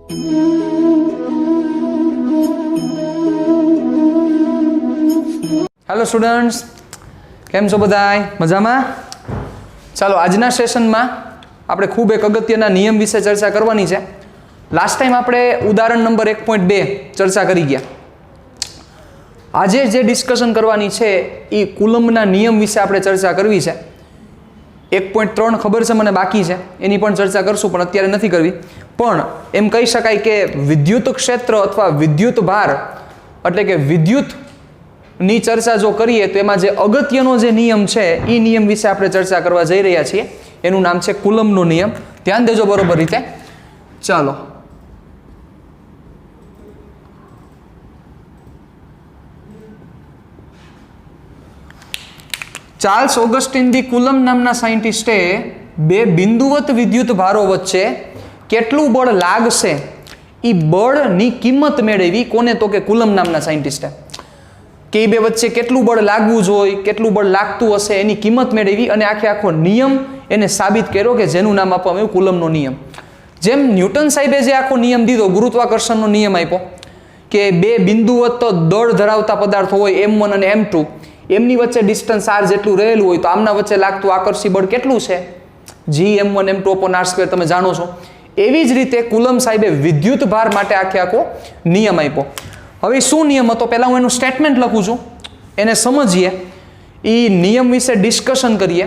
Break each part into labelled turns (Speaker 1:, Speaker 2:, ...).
Speaker 1: Hello students, केम छो बधाय मजामां? चालो आजना सेशनमां આપણે ખૂબ એક અગત્યના નિયમ વિશે ચર્ચા કરવાની છે. લાસ્ટ ટાઈમ આપણે ઉદાહરણ નંબર 1.2 ચર્ચા કરી ગયા. આજે જે ડિસ્કશન કરવાની છે એ કુલમ્બના નિયમ વિશે આપણે ચર્ચા કરવી છે. 1.3 ખબર છે મને બાકી છે, એની પણ ચર્ચા કરશું, પણ અત્યારે નથી કરવી. પણ એમ કહી શકાય કે વિદ્યુત ક્ષેત્ર અથવા વિદ્યુત ભાર એટલે કે વિદ્યુતની ચર્ચા જો કરીએ તો એમાં જે અગત્યનો જે નિયમ છે એ નિયમ વિશે આપણે ચર્ચા કરવા જઈ રહ્યા છીએ. એનું નામ છે કુલમ્બનો નિયમ. ધ્યાન દેજો બરોબર રીતે. ચાલો, ચાર્લ્સ ઓગસ્ટિન ધી કુલમ્બ નામના સાયન્ટિસ્ટે બે બિંદુવત વિદ્યુત ભારો વચ્ચે કેટલું બળ લાગશે એ બળની કિંમત મેળવી. કોને? તો કે કુલમ્બ નામના સાયન્ટિસ્ટે. કે એ બે વચ્ચે કેટલું બળ લાગવું જોઈએ, કેટલું બળ લાગતું હશે એની કિંમત મેળવી અને આખો નિયમ એને સાબિત કર્યો કે જેનું નામ આપવામાં આવ્યું કુલમ્બનો નિયમ. જેમ ન્યૂટન સાહેબે જે આખો નિયમ દીધો, ગુરુત્વાકર્ષણનો નિયમ આપ્યો કે બે બિંદુવત દળ ધરાવતા પદાર્થો હોય M1 અને M2, એમની વચ્ચે ડિસ્ટન્સ r જેટલું રહેલું હોય તો આમના વચ્ચે લાગતું આકર્ષી બળ કેટલું છે? Gm1 m2/r². તમે જાણો છો. એવી જ રીતે કુલમ્બ સાહેબે વિદ્યુત ભાર માટે આખો નિયમ આપ્યો. હવે શું નિયમ હતો? પહેલા હું એનું સ્ટેટમેન્ટ લખું છું, એને સમજીએ, એ નિયમ વિશે ડિસ્કશન કરીએ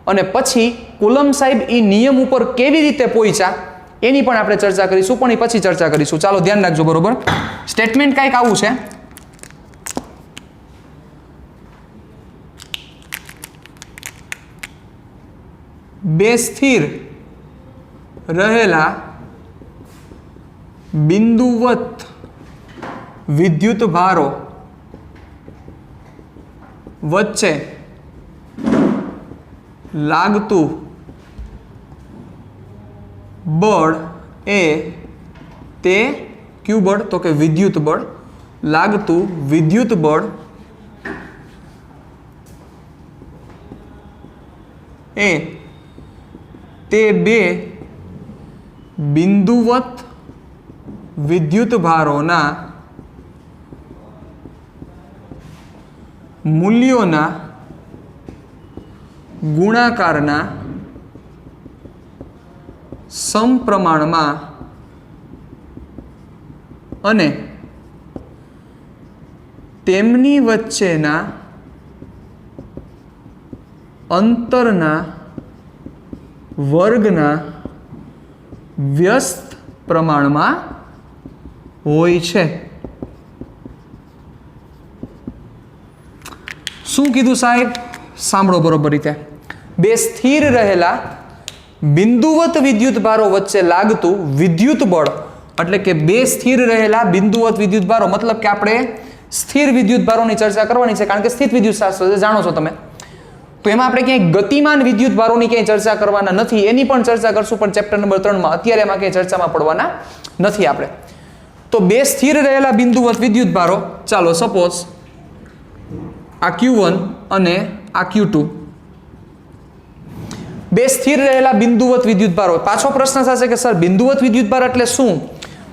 Speaker 1: અને પછી કુલમ્બ સાહેબ એ નિયમ ઉપર કેવી રીતે પહોંચ્યા એની પણ આપણે ચર્ચા કરીશું, પણ એ પછી ચર્ચા કરીશું. ચાલો ધ્યાન રાખજો બરોબર. સ્ટેટમેન્ટ કંઈક આવું છે: બે સ્થિર રહેલા બિંદુવત વિદ્યુત ભારો વચ્ચે લાગતું બળ એ તે કયું બળ? તો કે વિદ્યુત બળ. લાગતું વિદ્યુત બળ એ તે બે બિંદુવત વિદ્યુત ભારોના મૂલ્યોના ગુણાકારના સમપ્રમાણમાં અને તેમની વચ્ચેના અંતરના વર્ગના વ્યસ્ત પ્રમાણમાં હોય છે. શું કીધું સાહેબ? સાંભળો બરોબર રીતે. બે સ્થિર રહેલા બિંદુવત વિદ્યુત ભારો વચ્ચે લાગતું વિદ્યુત બળ એટલે કે બે સ્થિર રહેલા બિંદુવત વિદ્યુત ભારો, મતલબ કે આપણે સ્થિર વિદ્યુત ભારોની ચર્ચા કરવાની છે, કારણ કે સ્થિત વિદ્યુત શાસ્ત્ર જાણો છો તમે. તો એમાં આપણે ક્યાંય ગતિમાન વિદ્યુત ભારોની ક્યાંય ચર્ચા કરવાના નથી. એની પણ ચર્ચા કરશું, પણ ચેપ્ટર નંબર 3માં. અત્યારે એમાં ક્યાંય ચર્ચામાં પડવાના નથી આપણે. તો બે સ્થિર રહેલા બિંદુવત વિદ્યુત ભારો, ચાલો સપોઝ આ Q1 અને આ Q2, બે સ્થિર રહેલા બિંદુવત વિદ્યુત ભારો. પાછો પ્રશ્ન થશે કે સર બિંદુવત વિદ્યુત ભાર એટલે શું?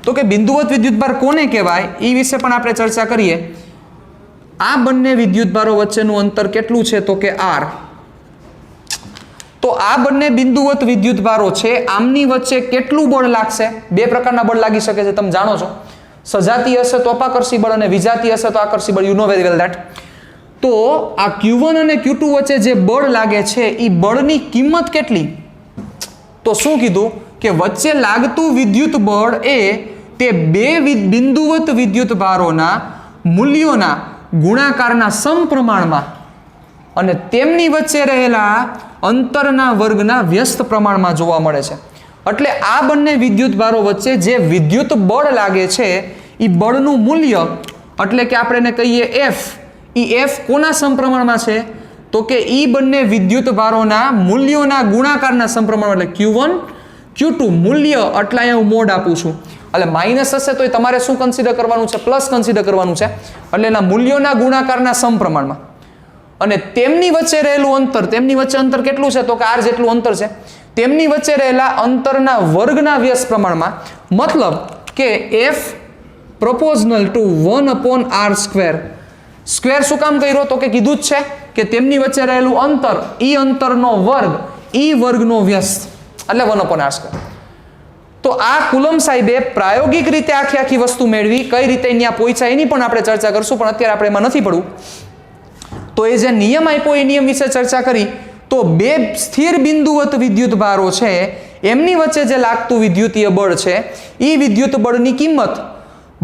Speaker 1: તો કે બિંદુવત વિદ્યુત ભાર કોને કહેવાય એ વિશે પણ આપણે ચર્ચા કરીએ. આ બંને વિદ્યુત ભારો વચ્ચેનું અંતર કેટલું છે? તો કે r. તો આ બંને બિંદુવત વિદ્યુત ભારો છે, આમની વચ્ચે કેટલું બળ લાગશે? બે પ્રકારના બળ લાગી શકે છે, તમે જાણો છો. સજાતીય હશે તો અપાકર્ષી બળ અને વિજાતીય હશે તો આકર્ષી બળ. You know very well that. તો આ Q1 અને Q2 વચ્ચે જે બળ લાગે છે એ બળની કિંમત કેટલી? તો શું કીધું કે વચ્ચે લાગતું વિદ્યુત બળ એ તે બે બિંદુવત વિદ્યુત ભારોના મૂલ્યોના ગુણાકારના સમપ્રમાણમાં અને તેમની વચ્ચે રહેલા અંતરના વર્ગના વ્યસ્ત પ્રમાણમાં જોવા મળે છે. એટલે આ બંને વિદ્યુત ભારો વચ્ચે જે વિદ્યુત બળ લાગે છે એ બળનું મૂલ્ય એટલે કે આપણે એને કહીએ F, એ F કોના સમપ્રમાણમાં છે? તો કે એ બંને વિદ્યુત ભારોના મૂલ્યોના ગુણાકારના સમપ્રમાણમાં, એટલે Q1 Q2 મૂલ્ય એટલે અહીંયા હું મોડ આપું છું. એટલે માઇનસ હશે તો તમારે શું કન્સિડર કરવાનું છે? પ્લસ કન્સિડર કરવાનું છે. એટલે એના મૂલ્યોના ગુણાકારના સમપ્રમાણમાં અને તેમની વચ્ચે રહેલું અંતર, તેમની વચ્ચે અંતર કેટલું છે? તો કે r જેટલું અંતર છે. તેમની વચ્ચે રહેલા અંતરના વર્ગના વ્યસ્ત પ્રમાણમાં, મતલબ કે F proportional two 1/r². Square શું કામ કર્યો? તો કે કીધું જ છે કે તેમની વચ્ચે રહેલું અંતર, ઈ અંતરનો વર્ગ, ઈ વર્ગનો વ્યસ્ત, એટલે 1/r². તો આ કુલમ સાહેબે પ્રાયોગિક રીતે આખી વસ્તુ મેળવી. કઈ રીતે ત્યાં પહોંચ્યા એની પણ આપણે ચર્ચા કરશું, પણ અત્યારે આપણે એમાં નથી પડવું. તો એ જે નિયમ આપ્યો એ નિયમ વિશે ચર્ચા કરી. તો બે સ્થિર બિંદુવત વિદ્યુત ભારો છે એમની વચ્ચે જે લાગતું વિદ્યુતીય બળ છે એ વિદ્યુત બળની કિંમત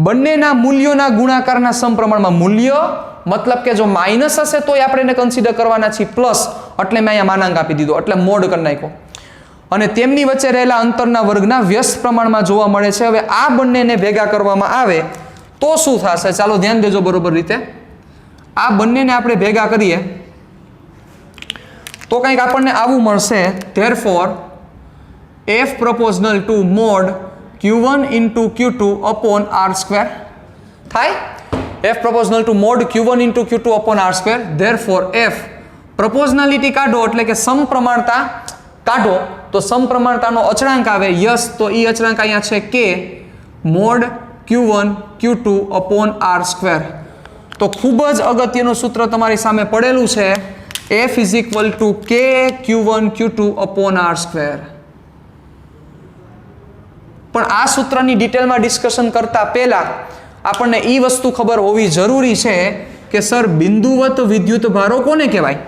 Speaker 1: બંનેના મૂલ્યોના ગુણાકારના સમપ્રમાણમાં. મૂલ્ય મતલબ કે જો માઇનસ હશે તો આપણે એને કન્સિડર કરવાના છીએ પ્લસ, એટલે મેં અહીંયા માનાંક આપી દીધો, એટલે મોડ કરી નાખ્યો. અને તેમની વચ્ચે રહેલા અંતરના વર્ગના વ્યસ્ત પ્રમાણમાં જોવા મળે છે. હવે આ બંનેને ભેગા કરવામાં આવે તો શું થશે? ચાલો ધ્યાન દેજો બરોબર રીતે. આ બંનેને આપણે ભેગા કરીએ તો કંઈક આપણને આવું મળશે. Therefore F proportional to mod Q1 into Q2 upon r² થાય. F proportional to mod Q1 into Q2 upon r². Therefore F proportionality કાઢો એટલે કે સમપ્રમાણતા કાઢો તો સમપ્રમાણતાનો અચળાંક આવે યસ, તો એ અચળાંક અહીંયા છે K mod Q1 Q2 upon r². તો ખૂબ જ અગત્યનું સૂત્ર તમારી સામે પડેલું છે. F is equal to K Q1 Q2 upon r². પણ આ સૂત્રની ડિટેલમાં ડિસ્કશન કરતા પહેલા આપણને એ વસ્તુ ખબર હોવી જરૂરી છે કે સર બિંદુવત વિદ્યુત ભારો કોને કહેવાય?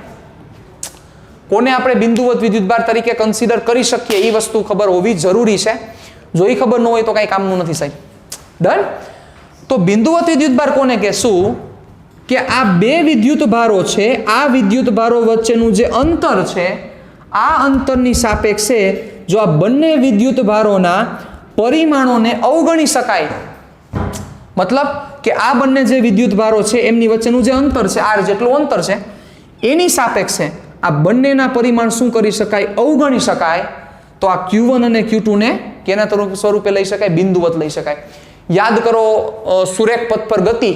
Speaker 1: કોને આપણે બિંદુવત વિદ્યુત ભાર તરીકે કન્સિડર કરી શકીએ એ વસ્તુ ખબર હોવી જરૂરી છે. જો એ ખબર ન હોય તો કાંઈ કામનું નથી સાહેબ. ડન? તો બિંદુવત વિદ્યુત ભાર કોને કહેશું? કે આ બે વિદ્યુત ભારો છે, આ વિદ્યુત ભારો વચ્ચેનું જે અંતર છે આ અંતરની સાપેક્ષે જો આ બંને વિદ્યુત ભારોના પરિમાણોને અવગણી શકાય, મતલબ કે આ બંને જે વિદ્યુત ભારો છે એમની વચ્ચેનું જે અંતર છે, r જેટલું અંતર છે એની સાપેક્ષે આ બંનેના પરિમાણ શું કરી શકાય? અવગણી શકાય. તો આ Q1 અને Q2 ને કેના સ્વરૂપે લઈ શકાય? બિંદુવત લઈ શકાય. યાદ કરો સુરેખ પથ પર ગતિ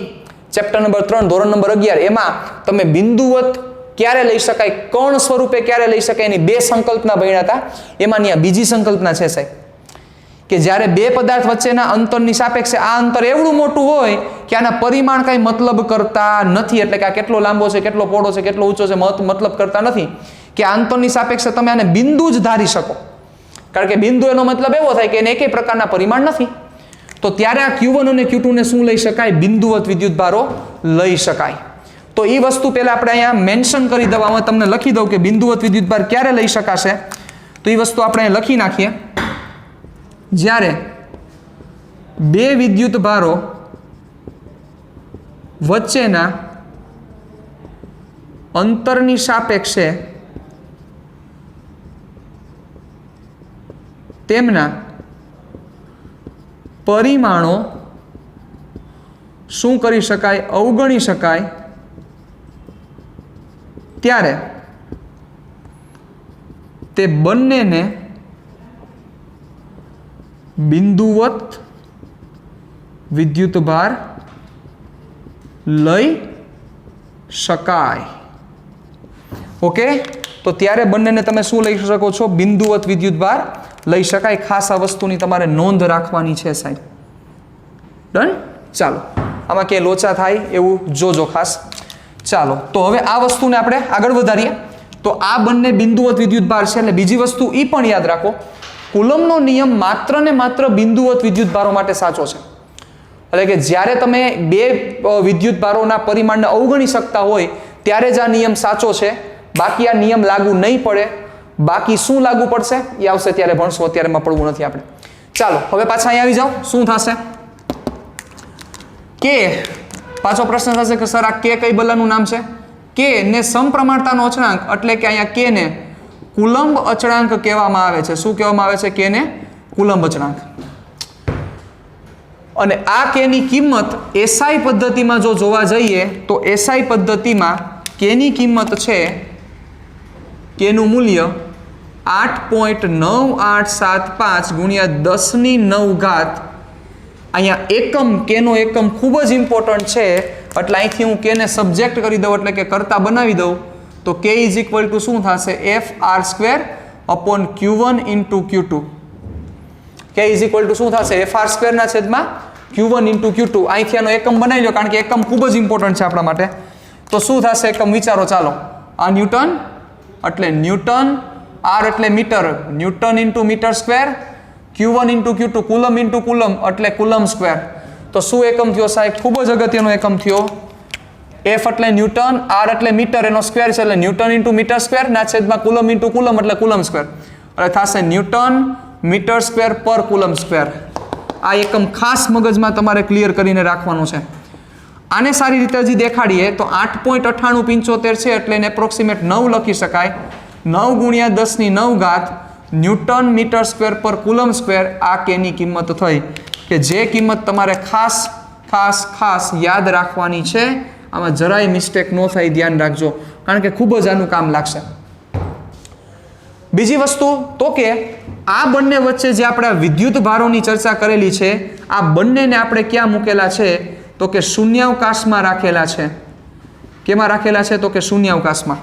Speaker 1: ચેપ્ટર નંબર 3 ધોરણ નંબર 11 એમાં તમે બિંદુવત ક્યારે લઈ શકાય, કણ સ્વરૂપે ક્યારે લઈ શકાય એની બે સંકલ્પના ભણ્યા હતા. એમાંની આ બીજી સંકલ્પના છે સાહેબ કે જ્યારે બે પદાર્થ વચ્ચેના અંતરની સાપેક્ષે આ અંતર એવડું મોટું હોય કે આના પરિમાણ કાંઈ મતલબ કરતા નથી, એટલે કે આ કેટલો લાંબો છે, કેટલો પહોળો છે, કેટલો ઊંચો છે મતલબ કરતા નથી, કે આ અંતરની સાપેક્ષે તમે આને બિંદુ જ ધારી શકો. કારણ કે બિંદુ એનો મતલબ એવો થાય કે એને એકેય પ્રકારના પરિમાણ નથી. તો ત્યારે આ Q1 અને Q2 ને શું લઈ શકાય? બિંદુવત વિદ્યુત ભારો લઈ શકાય. તો એ વસ્તુ પહેલા આપણે અહીંયા મેન્શન કરી દેવામાં તમને લખી દઉં કે બિંદુવત વિદ્યુત ભાર ક્યારે લઈ શકાશે. તો એ વસ્તુ આપણે લખી નાખીએ. જ્યારે બે વિદ્યુત ભારો વચ્ચેના અંતરની સાપેક્ષે તેમના પરિમાણો શું કરી શકાય? અવગણી શકાય. ત્યારે તે બંનેને બિંદુવત વિદ્યુત ભાર લઈ શકાય. ઓકે, તો ત્યારે બંનેને તમે શું લઈ શકો છો? બિંદુવત વિદ્યુત ભાર લઈ શકાય. ખાસ આ વસ્તુની તમારે નોંધ રાખવાની છે સાહેબ. ડન? ચાલો, આમાં ક્યાંય લોચા થાય એવું જોજો ખાસ. ચાલો, તો હવે આ વસ્તુને આપણે આગળ વધારીએ. તો આ બંને બિંદુવત વિદ્યુત ભાર છે, એટલે બીજી વસ્તુ એ પણ યાદ રાખો, કુલમનો નિયમ માત્ર ને માત્ર બિંદુવત વિદ્યુત ભારો માટે સાચો છે. એટલે કે જ્યારે તમે બે વિદ્યુત ભારોના પરિમાણને અવગણી શકતા હોય ત્યારે જ આ નિયમ સાચો છે. બાકી આ નિયમ લાગુ નહીં પડે. બાકી શું લાગુ પડશે એ આવશે ત્યારે ભણશું, અત્યારે માં પડવું નથી આપણે. ચાલો, હવે પાછા અહીંયા આવી જાઓ. શું થશે? કે પાછો પ્રશ્ન થશે કે સર આ કે કઈ બલાનું નામ છે? કે ને સમપ્રમાણતાનો અચળાંક એટલે કે અહીંયા કે ને કુલંબ અચળાંક કહેવામાં આવે છે. શું કહેવામાં આવે છે? કે ને કુલંબ અચળાંક. અને આ કેની કિંમત એસઆઈ પદ્ધતિમાં જો જોવા જઈએ તો એસઆઈ પદ્ધતિમાં કેની કિંમત છે, કેનું મૂલ્ય 8.9875 ગુણ્યા 10⁹. અહીંયા એકમ, કેનો એકમ ખૂબ જ ઇમ્પોર્ટન્ટ છે, એટલે અહીંથી હું કેને સબ્જેક્ટ કરી દઉં, એટલે કે કરતા બનાવી દઉં. તો K ઇઝ ઇક્વલ ટુ શું થશે? FR² upon Q1 into Q2. કે ઇઝ ઇક્વલ ટુ શું થશે FR સ્ક્વેર ના છેદમાં Q1 ઇન્ટુ Q2. અહીંથી આનો એકમ બનાવી લો કારણ કે એકમ ખૂબ જ ઇમ્પોર્ટન્ટ છે આપણા માટે. તો શું થશે એકમ વિચારો ચાલો. આ ન્યૂટન એટલે ન્યૂટન, R એટલે metre, newton into metre square, Q1 into Q2, coulomb into coulomb એટલે કુલમ સ્ક્વેર. તો શું એકમ થયો સાહેબ? ખૂબ જ અગત્યનો એકમ થયો. F એટલે ન્યૂટન, R એટલે મીટર, એનો સ્ક્વેર છે એટલે ન્યૂટન ઇન્ટુ મીટર સ્ક્વેર ના છેદમાં કુલમ ઇન્ટુ કુલમ એટલે કુલમ સ્ક્વેર. એટલે થશે ન્યૂટન મીટર સ્ક્વેર પર કુલમ સ્ક્વેર. આ એકમ ખાસ મગજમાં તમારે ક્લિયર કરીને રાખવાનો છે. આને સારી રીતે હજી દેખાડીએ તો 8.9875 છે એટલે એને એપ્રોક્સિમેટ 9 લખી શકાય. 9 ગુણ્યા 10⁹ ન્યૂટન મીટર સ્ક્વેર પર કુલમ સ્ક્વેર. આ કેની કિંમત થઈ કે જે કિંમત તમારે ખાસ ખાસ ખાસ યાદ રાખવાની છે. આમાં જરાય મિસ્ટેક ન થાય, ધ્યાન રાખજો કારણ કે ખૂબ જ આનું કામ લાગશે. બીજી વસ્તુ તો કે આ બંને વચ્ચે જે આપણે વિદ્યુત ભારોની ચર્ચા કરેલી છે આ બંનેને આપણે ક્યાં મૂકેલા છે તો કે શૂન્યાવકાશમાં રાખેલા છે. કેમાં રાખેલા છે તો કે શૂન્યાવકાશમાં.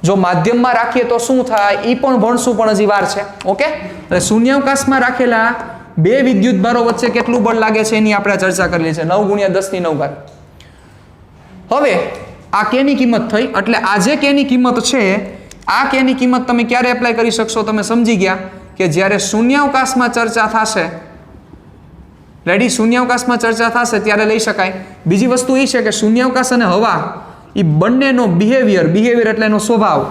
Speaker 1: જો માધ્યમમાં રાખીએ તો શું થાય એ પણ ભણશું, પણ હજી વાર છે. ઓકે, એટલે શૂન્યાવકાશમાં રાખેલા બે વિદ્યુત ભારો વચ્ચે કેટલું બળ લાગે છે એની આપણે ચર્ચા કરેલી છે. 9 ગુણ્યા 10⁹. હવે આ કેની કિંમત થઈ એટલે આ જે કેની કિંમત છે આ કેની કિંમત તમે ક્યારે એપ્લાય કરી શકશો? તમે સમજી ગયા કે જ્યારે શૂન્યાવકાશમાં ચર્ચા થશે. રેડી? શૂન્યાવકાશમાં ચર્ચા થશે ત્યારે લઈ શકાય. બીજી વસ્તુ એ છે કે શૂન્યાવકાશ અને હવા એ બંનેનો બિહેવિયર એટલે એનો સ્વભાવ,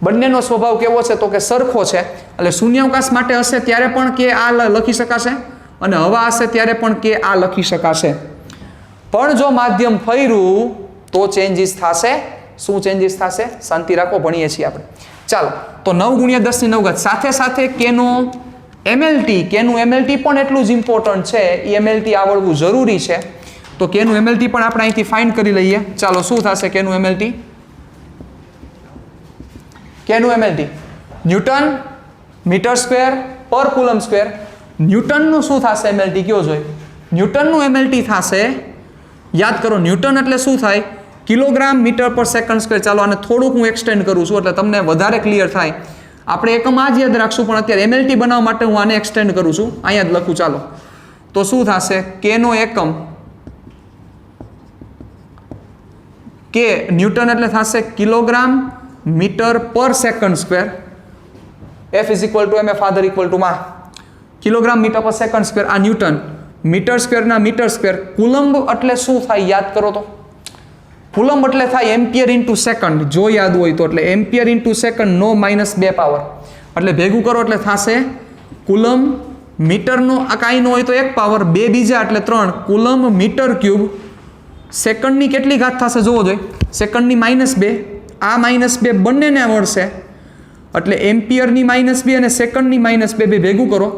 Speaker 1: બંનેનો સ્વભાવ કેવો છે તો કે સરખો છે. એટલે શૂન્યાવકાશ માટે હશે ત્યારે પણ કે આ લખી શકાશે અને હવા હશે ત્યારે પણ કે આ લખી શકાશે. પણ જો માધ્યમ ફર્યું તો ચેન્જીસ થશે. શું ચેન્જીસ થશે? શાંતિ રાખો, ભણીએ છીએ આપણે. ચાલો, તો 9 ગુણ્યા 10⁹ સાથે સાથે કેનું MLT પણ એટલું જ ઇમ્પોર્ટન્ટ છે. એ MLT આવડવું જરૂરી છે. તો કેનું MLT પણ આપણે અહીંથી ફાઇન્ડ કરી લઈએ. ચાલો, શું થશે કેનું MLT? કેનું MLT ન્યૂટન મીટર સ્ક્વેર પર કુલમ સ્ક્વેર. ન્યૂટનનું શું થશે MLT કયો જોઈ? ન્યૂટનનું MLT થશે, યાદ કરો ન્યૂટન એટલે શું થાય? Kilogram metre per second square. ચાલો આને થોડુંક હું એક્સટેન્ડ કરું છું એટલે તમને વધારે ક્લિયર થાય. આપણે એકમ આ જ યાદ રાખશું પણ અત્યારે MLT બનાવવા માટે હું આને એક્સટેન્ડ કરું છું. અહીંયા જ લખું. ચાલો, તો શું થશે? કેનો એકમ કે ન્યૂટન એટલે થશે kilogram metre per second square. F is equal to m, ફાધર ઇક્વલ ટુ માં. Kilogram metre per second square આ ન્યૂટન, મીટર સ્ક્વેરના મીટર સ્ક્વેર. કુલંબ એટલે શું થાય યાદ કરો તો? કુલંબ એટલે થાય એમ્પિયર ઇન્ટુ સેકન્ડ. જો યાદ હોય તો એટલે એમ્પિયર ઇન્ટુ સેકન્ડ નો -2 પાવર. એટલે ભેગું કરો એટલે થશે કુલંબ મીટરનો આ કાંઈ ન હોય તો 1 પાવર, 2 બીજા એટલે 3 કુલંબ મીટર ક્યુબ. સેકન્ડની કેટલી ઘાત થશે જોવો જોઈએ? સેકન્ડની -2. આ -2 બંનેને મળશે એટલે એમ્પિયરની -2 અને સેકન્ડની -2 બે ભેગું કરો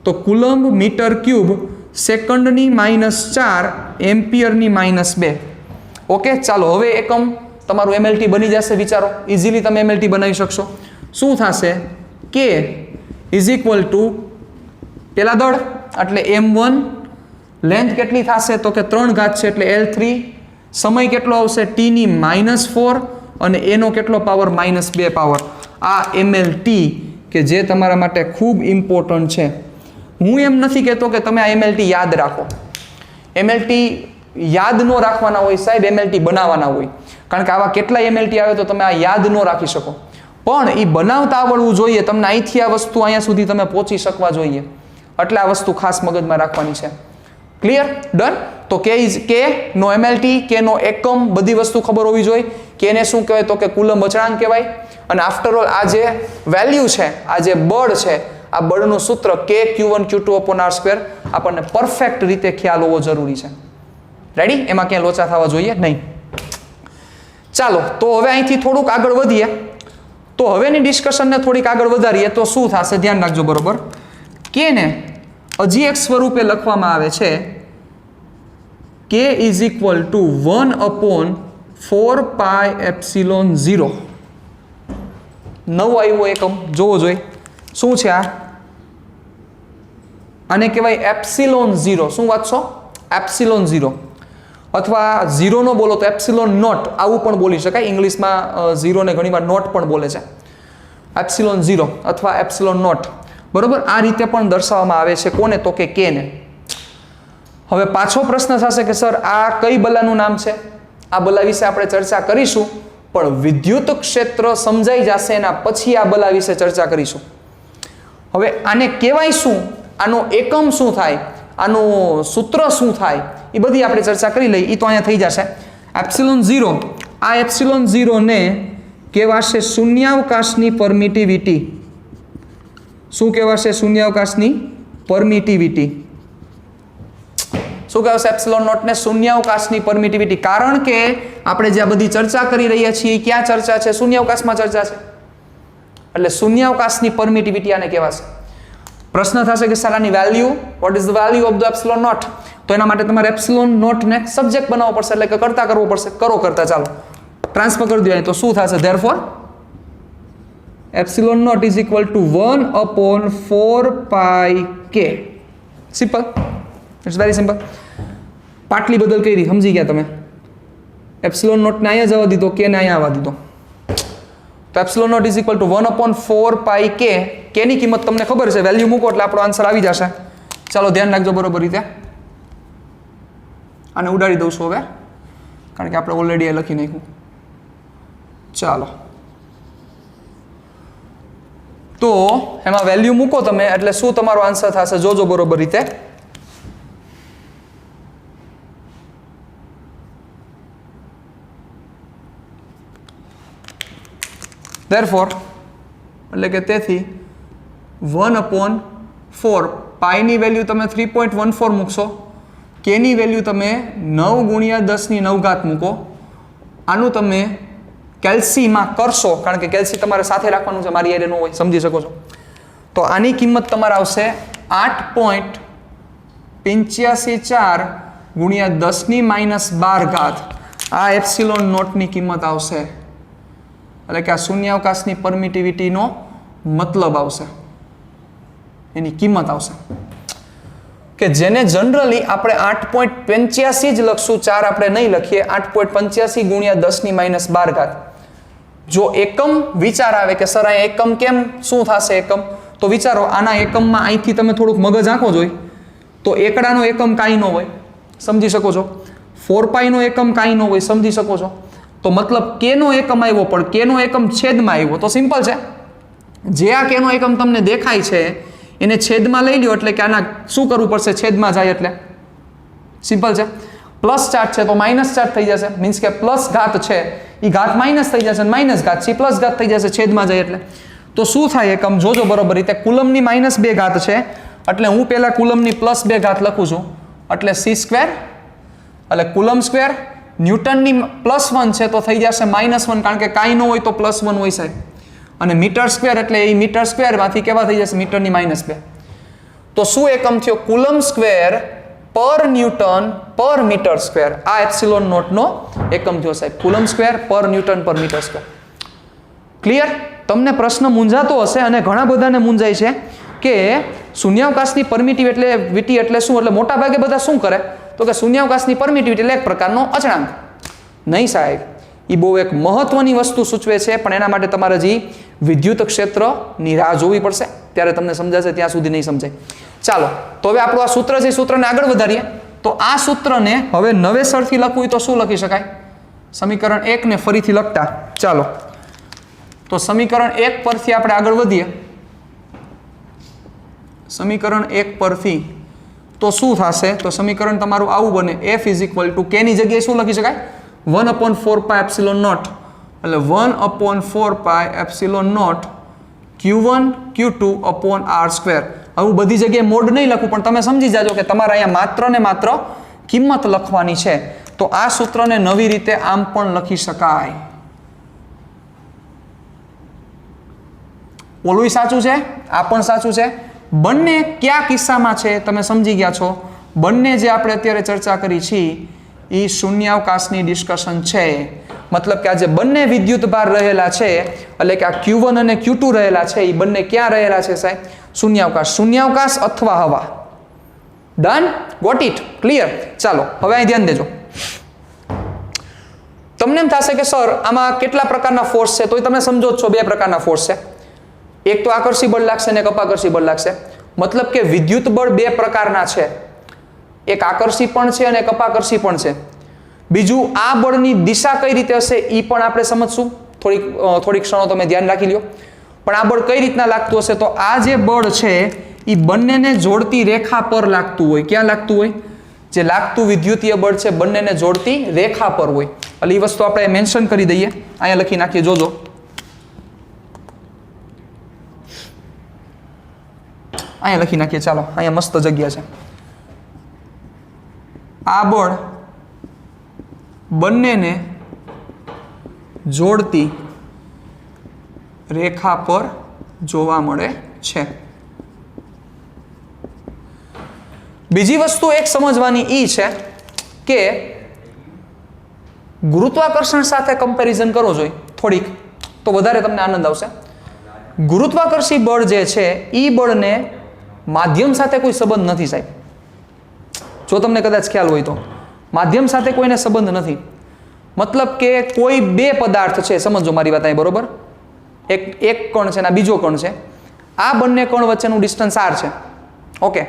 Speaker 1: તો કુલંબ મીટર ક્યુબ સેકન્ડની -4 એમ્પિયરની -2. ઓકે, ચાલો હવે એકમ તમારું MLT બની જશે. વિચારો, ઇઝીલી તમે MLT બનાવી શકશો. શું થશે? કે ઇઝ ઇક્વલ ટુ પેલા દળ એટલે m1, લેન્થ કેટલી થશે તો કે 3 ઘાત છે એટલે L3, સમય કેટલો આવશે t ની -4 અને એનો કેટલો પાવર? -2 પાવર. આ MLT કે જે તમારા માટે ખૂબ ઇમ્પોર્ટન્ટ છે. હું એમ નથી કહેતો કે તમે આ MLT યાદ રાખો. MLT યાદ ન રાખવાના હોય સાહેબ, MLT બનાવવાના હોય. કારણ કે આવા કેટલાય MLT આવે તો તમે આ યાદ ન રાખી શકો. પણ એ બનાવતા આવડવું જોઈએ તમને. અહીંથી આ વસ્તુ અહીંયા સુધી તમે પહોંચી શકવા જોઈએ. એટલે આ વસ્તુ ખાસ મગજમાં રાખવાની છે. ક્લિયર? ડન? તો કે નો MLT, કે નો એકમ, બધી વસ્તુ ખબર હોવી જોઈએ. કેને શું કહેવાય તો કે કુલંબ અચળાંક કહેવાય. અને આફ્ટર ઓલ આ જે વેલ્યુ છે, આ જે બળ છે, આ બળનું સૂત્ર K Q1 Q2/R² આપણને પરફેક્ટ રીતે ખ્યાલ હોવો જરૂરી છે. રેડી? એમાં ક્યાંય લોચા થવા જોઈએ નહીં. ચાલો, તો હવે અહીંથી થોડુંક આગળ વધીએ. તો હવેની ડિસ્કશનને થોડીક આગળ વધારીએ તો શું થશે? ધ્યાન રાખજો બરોબર. કેને હજી એક સ્વરૂપે લખવામાં આવે છે K ઇઝ ઇક્વલ ટુ 1/4πε0. નવો આવ્યો એકમ જોવો જોઈએ. શું છે આ? આને કહેવાય ε0. શું વાંચશો? ε0. અથવા 0 નો બોલો તો ε0 આવું પણ બોલી શકાય. ઇંગ્લિશમાં 0 ને ઘણીવાર નોટ પણ બોલે છે. ε0 અથવા ε0. બરોબર, આ રીતે પણ દર્શાવવામાં આવે છે કોને, તો કે કે ને. હવે પાછો પ્રશ્ન થશે કે સર આ કઈ બલાનું નામ છે? આ બલા વિશે આપણે ચર્ચા કરીશું, પણ વિદ્યુત ક્ષેત્ર સમજાઈ જશે એના પછી આ બલા વિશે ચર્ચા કરીશું. હવે આને કહેવાય શું, આનો એકમ શું થાય, આનું સૂત્ર શું થાય, એ બધી આપણે ચર્ચા કરી લઈએ. એ તો અહીંયા થઈ જશે. એપ્સિલોન 0, આ એપ્સિલોન 0 ને કહેવાશે શૂન્યાવકાશની પરમિટિવિટી. શું કહેવાશે? શૂન્યાવકાશની પરમિટિવિટી. શું કહેવાશે? એપ્સિલોન નોટ ને શૂન્યાવકાશની પરમિટિવિટી. કારણ કે આપણે જે આ બધી ચર્ચા કરી રહ્યા છીએ ક્યાં ચર્ચા છે? શૂન્યાવકાશમાં ચર્ચા છે. એટલે શૂન્યાવકાશની પરમિટિવિટી આને કહેવાશે. પ્રશ્ન થશે કે સર આની value, what is the value of the epsilon naught? તો એના માટે તમારે એપ્સિલોન નોટ ને સબ્જેક્ટ બનાવવો પડશે, એટલે કે કરતા કરવો પડશે. કરો કરતા, ચાલો ટ્રાન્સફર કરી દો. તો શું થશે? Therefore epsilon naught is equal to 1/4 pi K. Simple, it's very simple. પાટલી બદલ કરી, સમજી ગયા તમે? એપ્સિલોન નોટ ને અહીંયા જવા દીધો, કે ને અહીંયા આવવા દીધો. તો epsilon naught is equal to 1/4 pi K. કે ની કિંમત તમને ખબર છે, વેલ્યુ મૂકો એટલે આપણો આન્સર આવી જશે. ચાલો ધ્યાન રાખજો બરોબર રીતે. આને ઉડાડી દઉં છું હવે, કારણ કે આપણે ઓલરેડી એ લખી નાખ્યું. ચાલો, તો એમાં વેલ્યુ મૂકો તમે એટલે શું તમારો આન્સર થશે જોજો બરોબર રીતે. Therefore, એટલે કે તેથી 1/4 પાઈની વેલ્યુ તમે 3.14 મૂકશો, કેની વેલ્યુ તમે 9 × 10⁹ મૂકો. આનું તમે કેલ્સીમાં કરશો, કારણ કે કેલ્સી તમારે સાથે રાખવાનું છે, મારી એરે ન હોય, સમજી શકો છો. તો આની કિંમત તમારે આવશે 8.854 × 10⁻12. આ એપ્સિલોન નોટની કિંમત આવશે, એટલે કે આ શૂન્યાવકાશની પરમિટિવિટીનો મતલબ આવશે, એની કિંમત આવશે. કે જેને જનરલી આપણે 8.85 જ લખશું, 4 આપણે નહીં લખીએ, 8.85 × 10⁻12. જો એકમ વિચાર આવે કે સર અહીંયા એકમ કેમ, શું થશે એકમ, તો વિચારો આના એકમમાં અહીંથી તમે થોડુંક મગજ આંખો જોઈ તો એકડાનો એકમ કાંઈ ન હોય, સમજી શકો છો. 4 પાઈનો એકમ કાંઈ ન હોય, સમજી શકો છો. તો મતલબ કેનો એકમ આવ્યો, પણ કેનો એકમ છેદમાં આવ્યો, તો સિમ્પલ છે. જે આ કેનો એકમ તમને દેખાય છે એને છેદમાં લઈ લ્યો, એટલે કે આના શું કરવું પડશે? છેદમાં જાય એટલે સિમ્પલ છે. પ્લસ ચાર્જ છે તો માઇનસ ચાર્જ થઈ જશે, મીન્સ કે પ્લસ ઘાત છે એ ઘાત માઇનસ થઈ જશે, માઇનસ ઘાત છે પ્લસ ઘાત થઈ જશે, છેદમાં જાય એટલે. તો શું થાય એકમ જોજો બરોબર રીતે. કુલમની -2 ઘાત છે, એટલે હું પહેલા કુલમની +2 ઘાત લખું છું, એટલે c², એટલે કુલમ સ્ક્વેર. ન્યૂટનની +1 છે તો થઈ જશે -1, કારણ કે કાંઈ ન હોય તો +1 હોય સાહેબ. અને મીટર સ્ક્વેર એટલે એ મીટર સ્ક્વેરમાંથી કેવા થઈ જશે? મીટરની -2. તો શું એકમ થયો? કુલમ સ્ક્વેર પર ન્યૂટન પર મીટર સ્ક્વેર. આ એપ્સિલોન નોટનો એકમ થયો સાહેબ, કુલમ સ્ક્વેર પર ન્યૂટન પર મીટર સ્ક્વેર. ક્લિયર? તમને પ્રશ્ન મૂંઝાતો હશે, અને ઘણા બધાને મૂંઝાય છે કે શૂન્યાવકાશની પરમિટિવિટી એટલે શું? એટલે મોટા ભાગે બધા શું કરે તો કે શૂન્યાવકાશની પરમિટિવિટી એટલે એક પ્રકારનો અચળાંક. નહીં સાહેબ, એ બહુ એક મહત્વની વસ્તુ સૂચવે છે, પણ એના માટે તમારે હજી વિદ્યુત ક્ષેત્રની રાહ જોવી પડશે, ત્યારે તમને સમજાશે, ત્યાં સુધી નહીં સમજાય. ચાલો, તો હવે આપણું આ સૂત્ર છે, સૂત્રને આગળ વધારીએ. તો આ સૂત્રને હવે નવેસરથી લખવું હોય તો શું લખી શકાય? સમીકરણ 1 ને ફરીથી લખતા. ચાલો, તો સમીકરણ 1 પરથી આપણે આગળ વધીએ. સમીકરણ 1 પરથી તો શું થશે? તો સમીકરણ તમારું આવું બને, f = k ની જગ્યાએ શું લખી શકાય? 1/4 પાઈ એપ્સિલોન નોટ, એટલે 1/4 પાઈ એપ્સિલોન નોટ q1 q2/r². હું બધી જગ્યાએ મોડ નહીં લખું, પણ તમે સમજી જાજો કે તમારે અહીંયા માત્ર ને માત્ર કિંમત લખવાની છે. તો આ સૂત્રને નવી રીતે આમ પણ લખી શકાય. ઓલું સાચું છે, આ પણ સાચું છે. બંને કયા કિસ્સામાં છે તમે સમજી ગયા છો? બંને જે આપણે અત્યારે ચર્ચા કરી છે એ શૂન્યાવકાશની ડિસ્કશન છે. મતલબ કે આ જે બંને વિદ્યુત ભાર રહેલા છે, એટલે કે આ Q1 અને Q2 રહેલા છે, એ બંને ક્યાં રહેલા છે સાહેબ? શૂન્યાવકાશ. શૂન્યાવકાશ અથવા હવા. ડન? Got it? ક્લિયર? ચાલો, હવે અહીં ધ્યાન દેજો. તમને એમ થશે કે સર આમાં કેટલા પ્રકારના ફોર્સ છે, તો તમે સમજો જ છો 2 પ્રકારના ફોર્સ છે. એક તો આકર્ષી બળ લાગશે ને એક અપાકર્ષી બળ લાગશે. મતલબ કે વિદ્યુત બળ બે પ્રકારના છે, એક આકર્ષી પણ છે અને એક અપાકર્ષી પણ છે. બીજું આ બળની દિશા કઈ રીતે હશે એ પણ આપણે સમજશું. થોડીક ક્ષણો તમે ધ્યાન રાખી લ્યો. પણ આ બળ કઈ રીતના લાગતું હશે, તો આ જે બળ છે એ બંનેને જોડતી રેખા પર લાગતું હોય. ક્યાં લાગતું હોય? જે લાગતું વિદ્યુતીય બળ છે બંનેને જોડતી રેખા પર હોય. એટલે એ વસ્તુ આપણે મેન્શન કરી દઈએ, અહીંયા લખી નાખીએ, જોજો. અહીંયા લખી નાખીએ, ચાલો, અહીંયા મસ્ત જગ્યા છે. આ બળ બંનેને જોડતી રેખા પર જોવા મળે છે. બીજી વસ્તુ એક સમજવાની ઈ છે કે ગુરુત્વાકર્ષણ સાથે કમ્પેરિઝન કરો જોઈએ થોડીક, તો વધારે તમને આનંદ આવશે. ગુરુત્વાકર્ષી બળ જે છે એ બળને માધ્યમ સાથે કોઈ સંબંધ નથી સાહેબ. જો તમને કદાચ ખ્યાલ હોય તો માધ્યમ સાથે કોઈને સંબંધ નથી. મતલબ કે કોઈ બે પદાર્થ છે, સમજો મારી વાત અહીં, બરોબર? એક કણ છે અને બીજો કણ છે. આ બંને કણ વચ્ચેનું ડિસ્ટન્સ r છે. ઓકે,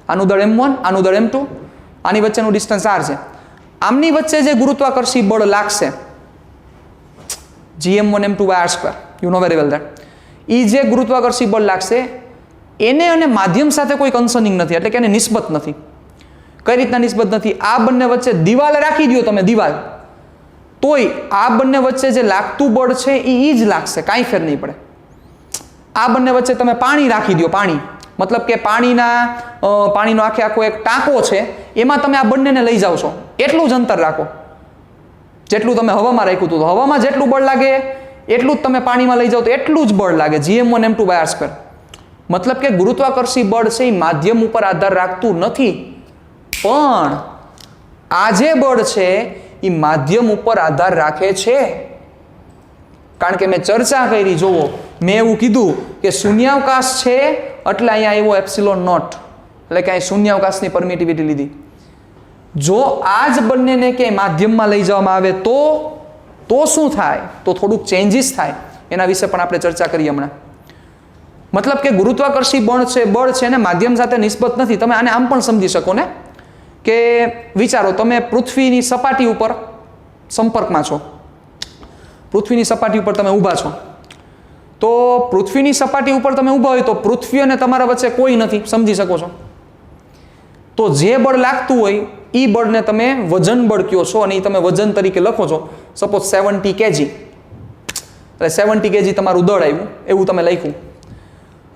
Speaker 1: આનું દળ m1, આનું દળ m2, આની વચ્ચેનું ડિસ્ટન્સ r છે. આમની વચ્ચે જે ગુરુત્વાકર્ષી બળ લાગશે gm1 m2 by r2, you know very well that, એ જે ગુરુત્વાકર્ષી બળ લાગશે એને અને માધ્યમ સાથે કોઈ કન્સર્નિંગ નથી, એટલે કે એને નિસ્બત નથી. કઈ રીતના નિસ્બત નથી? આ બંને વચ્ચે દિવાલ રાખી દો તમે, દિવાલ, તોય આ બંને વચ્ચે જે લાગતું બળ છે એ જ લાગશે, કાંઈ ફેર નહીં પડે. આ બંને વચ્ચે તમે પાણી રાખી દો, પાણી, મતલબ કે પાણીનો આખો એક ટાંકો છે, એમાં તમે આ બંનેને લઈ જાઓ છો, એટલું જ અંતર રાખો જેટલું તમે હવામાં રાખ્યું હતું. તો હવામાં જેટલું બળ લાગે એટલું જ તમે પાણીમાં લઈ જાઓ તો એટલું જ બળ લાગે, gm1 m2 by r2. મતલબ કે ગુરુત્વાકર્ષી બળ છે એ માધ્યમ ઉપર આધાર રાખતું નથી, પણ આ જે બળ છે એ માધ્યમ ઉપર આધાર રાખે છે. કારણ કે મેં ચર્ચા કરી, જોવો, મેં એવું કીધું કે શૂન્યાવકાશ છે એટલે અહીંયા આવ્યો એપ્સિલોન નોટ, એટલે કે અહીં શૂન્યાવકાશની પરમિટિવિટી લીધી. જો આ જ બંનેને ક્યાંય માધ્યમમાં લઈ જવામાં આવે તો શું થાય? તો થોડુંક ચેન્જીસ થાય. એના વિશે પણ આપણે ચર્ચા કરીએ હમણાં. મતલબ કે ગુરુત્વાકર્ષી બળ છે ને માધ્યમ સાથે નિસ્બત નથી. તમે આને આમ પણ સમજી શકો ને કે વિચારો, તમે પૃથ્વીની સપાટી ઉપર સંપર્કમાં છો, પૃથ્વીની સપાટી ઉપર તમે ઊભા છો, તો પૃથ્વીની સપાટી ઉપર તમે ઊભા હોય તો પૃથ્વી અને તમારા વચ્ચે કોઈ નથી, સમજી શકો છો. તો જે બળ લાગતું હોય એ બળને તમે વજન બળ કહો છો અને એ તમે વજન તરીકે લખો છો. સપોઝ 70 kg, એટલે 70 kg તમારું દળ આવ્યું, એવું તમે લખ્યું.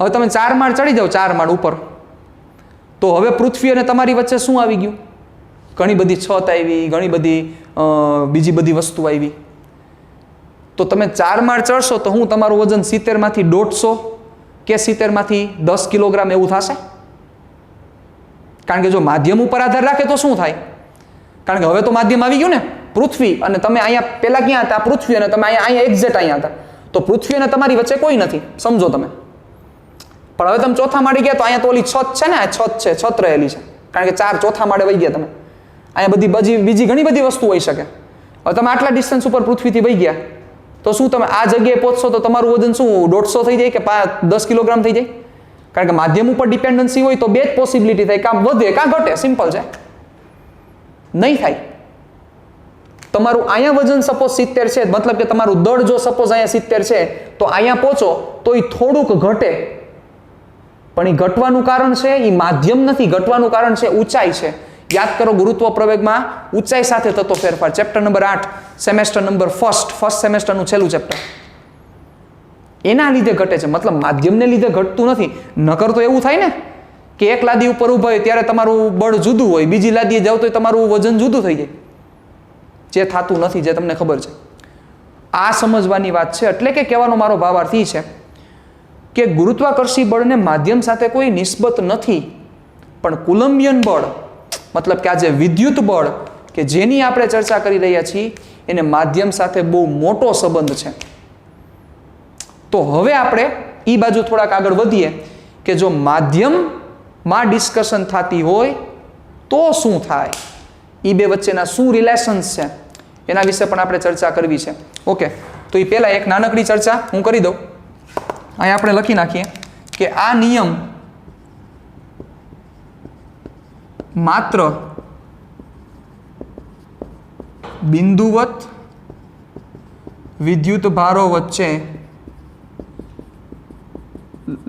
Speaker 1: હવે તમે 4 માળ ચડી જાઓ, 4 માળ ઉપર, તો હવે પૃથ્વી અને તમારી વચ્ચે શું આવી ગયું? ઘણી બધી છત આવી, ઘણી બધી બીજી બધી વસ્તુ આવી. તો તમે 4 માળ ચડશો તો હું તમારું વજન 70 માંથી 150 કે 70 માંથી 10 કિલોગ્રામ એવું થશે. કારણ કે જો માધ્યમ ઉપર આધાર રાખે તો શું થાય? કારણ કે હવે તો માધ્યમ આવી ગયું ને, પૃથ્વી, અને તમે અહીંયા પેલા ક્યાં હતા? પૃથ્વી, અને તમે અહીંયા એક્ઝેક્ટ અહીંયા હતા. તો પૃથ્વી અને તમારી વચ્ચે કોઈ નથી, સમજો તમે. પણ હવે તમે ચોથા માળે ગયા તો અહીંયા તો ઓલી છત છે ને, આ છત છે, છત રહેલી છે. કારણ કે 4 ચોથા માળે વહી ગયા તમે. અહીંયા બીજી ઘણી બધી વસ્તુ હોઈ શકે. હવે તમે આટલા ડિસ્ટન્સ ઉપર પૃથ્વીથી વહી ગયા તો શું તમે આ જગ્યાએ પહોંચશો તો તમારું વજન શું 150 થઈ જાય કે 10 કિલોગ્રામ થઈ જાય? કારણ કે માધ્યમ ઉપર ડિપેન્ડન્સી હોય તો બે જ પોસિબિલિટી થાય, કાં વધે કાં ઘટે, સિમ્પલ છે. નહીં થાય. તમારું અહીંયા વજન સપોઝ 70 છે, મતલબ કે તમારું દળ જો સપોઝ અહીંયા 70 છે તો અહીંયા પહોંચો તો એ થોડુંક ઘટે, પણ એ ઘટવાનું કારણ છે એ માધ્યમ નથી, ઘટવાનું કારણ છે ઊંચાઈ છે. યાદ કરો, ગુરુત્વ પ્રવેગમાં ઊંચાઈ સાથે થતો ફેરફાર. ચેપ્ટર નંબર 8, સેમેસ્ટર નંબર ફર્સ્ટ સેમેસ્ટરનું છેલ્લું ચેપ્ટર. એના લીધે ઘટે છે, મતલબ માધ્યમને લીધે ઘટતું નથી. નકર તો એવું થાય ને કે એક લાદી ઉપર ઊભા હોય ત્યારે તમારું બળ જુદું હોય, બીજી લાદીએ જાવ તો તમારું વજન જુદું થઈ જાય. જે થતું નથી, જે તમને ખબર છે. આ સમજવાની વાત છે. એટલે કે કહેવાનો મારો ભાવાર્થ એ છે કે ગુરુત્વાકર્ષી બળને માધ્યમ સાથે કોઈ નિસ્બત નથી, પણ કુલંબિયન બળ, મતલબ કે આ જે વિદ્યુત બળ કે જેની આપણે ચર્ચા કરી રહ્યા છીએ એને માધ્યમ સાથે બહુ મોટો સંબંધ છે. તો હવે આપણે એ બાજુ થોડાક આગળ વધીએ કે જો માધ્યમમાં ડિસ્કશન થતી હોય તો શું થાય, એ બે વચ્ચેના શું રિલેશન્સ છે, એના વિશે પણ આપણે ચર્ચા કરવી છે. ઓકે, તો એ પહેલા એક નાનકડી ચર્ચા હું કરી દઉં. અહીં આપણે લખી નાખીએ કે આ નિયમ માત્ર બિંદુવત વિદ્યુત ભારો વચ્ચે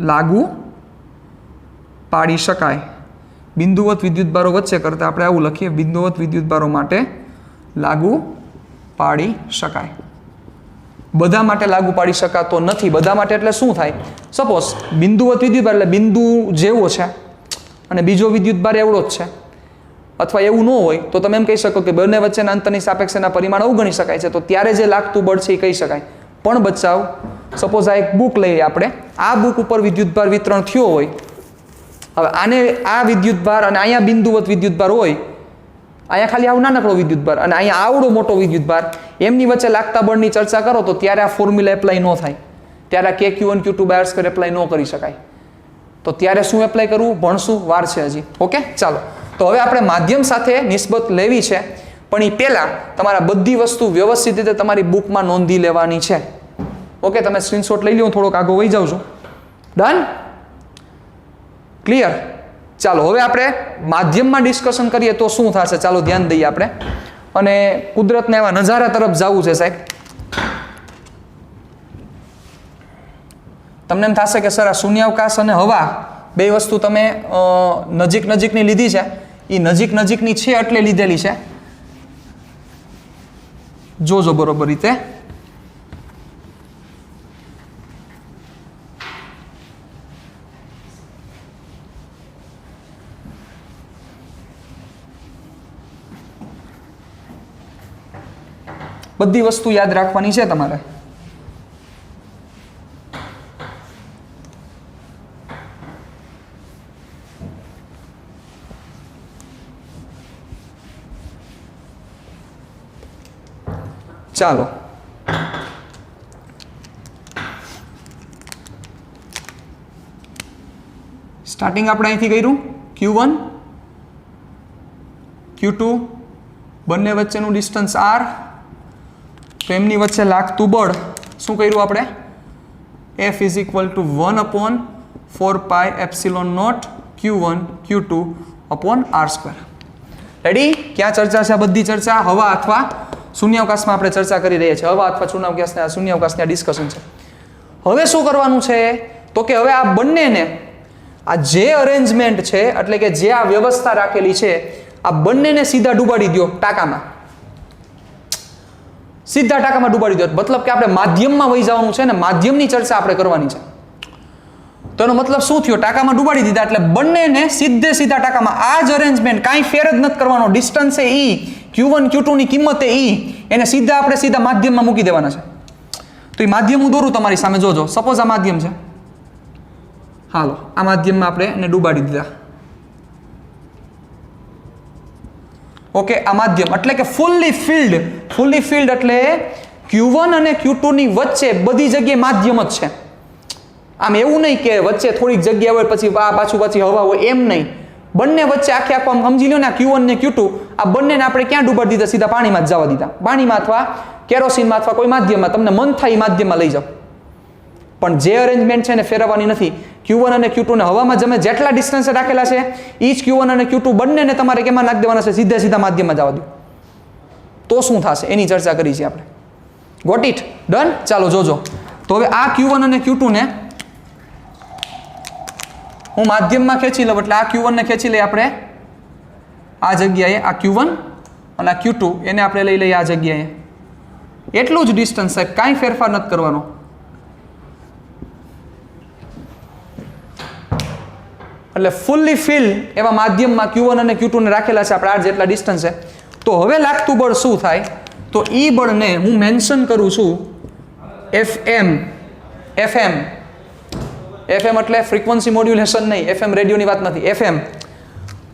Speaker 1: લાગુ પાડી શકાય. બિંદુવત વિદ્યુત ભારો વચ્ચે કરતાં આપણે આવું લખીએ, બિંદુવત વિદ્યુત ભારો માટે લાગુ પાડી શકાય. બધા માટે લાગુ પાડી શકાતો નથી. બધા માટે એટલે શું થાય? સપોઝ બિંદુવત વિદ્યુત ભાર એટલે બિંદુ જેવો છે અને બીજો વિદ્યુત ભાર એવડો જ છે, અથવા એવું ન હોય તો તમે એમ કહી શકો કે બંને વચ્ચેના અંતરની સાપેક્ષેના પરિમાણ અવગણી શકાય છે, તો ત્યારે જે લાગતું બળ છે એ કહી શકાય. પણ બચાવ, સપોઝ આ એક બુક લઈએ આપણે, આ બુક ઉપર વિદ્યુતભાર વિતરણ થયો હોય, હવે આને આ વિદ્યુતભાર અને અહીંયા બિંદુવત વિદ્યુતભાર હોય, અહીંયા ખાલી આવું નાનકડો વિદ્યુતભાર અને અહીંયા આવડો મોટો વિદ્યુતભાર, એમની વચ્ચે લાગતા બળની ચર્ચા કરો તો ત્યારે આ ફોર્મ્યુલા એપ્લાય ન થાય. ત્યારે કે Q1 Q2 by R² apply ન કરી શકાય. તો ત્યારે શું એપ્લાય કરવું ભણશું, વાર છે હજી. ઓકે, ચાલો. તો હવે આપણે માધ્યમ સાથે નિસ્બત લેવી છે, પણ એ પહેલાં તમારા બધી વસ્તુ વ્યવસ્થિત રીતે તમારી બુકમાં નોંધી લેવાની છે. ઓકે, તમે સ્ક્રીનશોટ લઈ લો, હું થોડોક આગળ વહી જાઉં છું. ડન? ક્લિયર? ચાલો, હવે આપણે માધ્યમમાં ડિસ્કશન કરીએ તો શું થશે, ચાલો ધ્યાન દઈએ આપણે. અને કુદરતના એવા નજારા તરફ જવું છે સાહેબ. તમને એમ થશે કે સર આ શૂન્યાવકાશ અને હવા બે વસ્તુ તમે નજીકની લીધી છે, એ નજીકની છે એટલે લીધેલી છે. જોજો બરોબર રીતે. બધી વસ્તુ યાદ રાખવાની છે તમારે. ચાલો, સ્ટાર્ટિંગ આપણે અહીંથી કર્યું. Q1 Q2 બંને વચ્ચેનું ડિસ્ટન્સ R, તો એમની વચ્ચે લાગતું બળ શું કર્યું આપણે? F = 1/4πε0 Q1 Q2 R². Ready? ક્યાં ચર્ચા છે? બધી ચર્ચા હવા અથવા શૂન્યાવકાશમાં આપણે ચર્ચા કરી રહ્યા છીએ. હવા અથવા શૂન્યાવકાશના ડિસ્કશન છે. હવે શું કરવાનું છે? તો કે હવે આ બંનેને, આ જે અરેન્જમેન્ટ છે એટલે કે જે આ વ્યવસ્થા રાખેલી છે, આ બંનેને સીધા ડૂબાડી દો ટાંકામાં. સીધા ટાંકામાં ડૂબાડી દો. મતલબ કે આપણે માધ્યમમાં વહી જવાનું છે ને માધ્યમની ચર્ચા આપણે કરવાની છે. તો એનો મતલબ શું થયો? ટાંકામાં ડૂબાડી દીધા એટલે બંનેને સીધા ટાંકામાં. આ જ અરેન્જમેન્ટ, કાંઈ ફેર જ નથી કરવાનો. ડિસ્ટન્સ એ E, Q1 Q2 ની કિંમત એ E, એને સીધા માધ્યમમાં મૂકી દેવાના છે. તો એ માધ્યમ હું દોરું તમારી સામે, જોજો. સપોઝ આ માધ્યમ છે, હાલો આ માધ્યમમાં આપણે એને ડૂબાડી દીધા. ઓકે, આ માધ્યમ એટલે કે ફૂલ્લી ફિલ્ડ એટલે Q1 અને Q2 ની વચ્ચે બધી જગ્યાએ માધ્યમ જ છે. આમ એવું નહીં કે વચ્ચે થોડીક જગ્યા હોય પછી પાછી હવા હોય, એમ નહીં. બંને વચ્ચે આખે આખો આમ સમજી લો ને, Q1 ને Q2 આ બંનેને આપણે ક્યાં ડૂબાડી દીધા? સીધા પાણીમાં જ જવા દીધા. પાણીમાં અથવા કેરોસીનમાં અથવા કોઈ માધ્યમમાં, તમને મન થાય એ માધ્યમમાં લઈ જાઓ. પણ જે અરેન્જમેન્ટ છે ને ફેરવવાની નથી. Q1 અને Q2 ને હવામાં તમે જેટલા ડિસ્ટન્સે રાખેલા છે એ જ Q1 અને Q2 બંનેને તમારે કેમાં નાખી દેવાના છે? સીધા માધ્યમમાં જવા દો. તો શું થશે એની ચર્ચા કરી છે આપણે. Got it? ડન? ચાલો જોજો. તો હવે આ Q1 અને Q2 ને હું માધ્યમમાં ખેંચી લઉં, એટલે આ Q1 ને ખેંચી લઈએ આપણે આ જગ્યાએ. આ Q1 અને આ Q2 એને આપણે લઈ લઈએ આ જગ્યાએ. એટલું જ ડિસ્ટન્સ સાહેબ, કાંઈ ફેરફાર નથી કરવાનો. એટલે ફૂલ્લી ફિલ્ડ એવા માધ્યમમાં Q1 અને Q2 ને રાખેલા છે આપણે, આ જેટલા ડિસ્ટન્સ છે. તો હવે લાગતું બળ શું થાય? તો ઈ બળને હું મેન્શન કરું છું FM એટલે ફ્રીક્વન્સી મોડ્યુલેશન નહીં, FM રેડિયોની વાત નથી. FM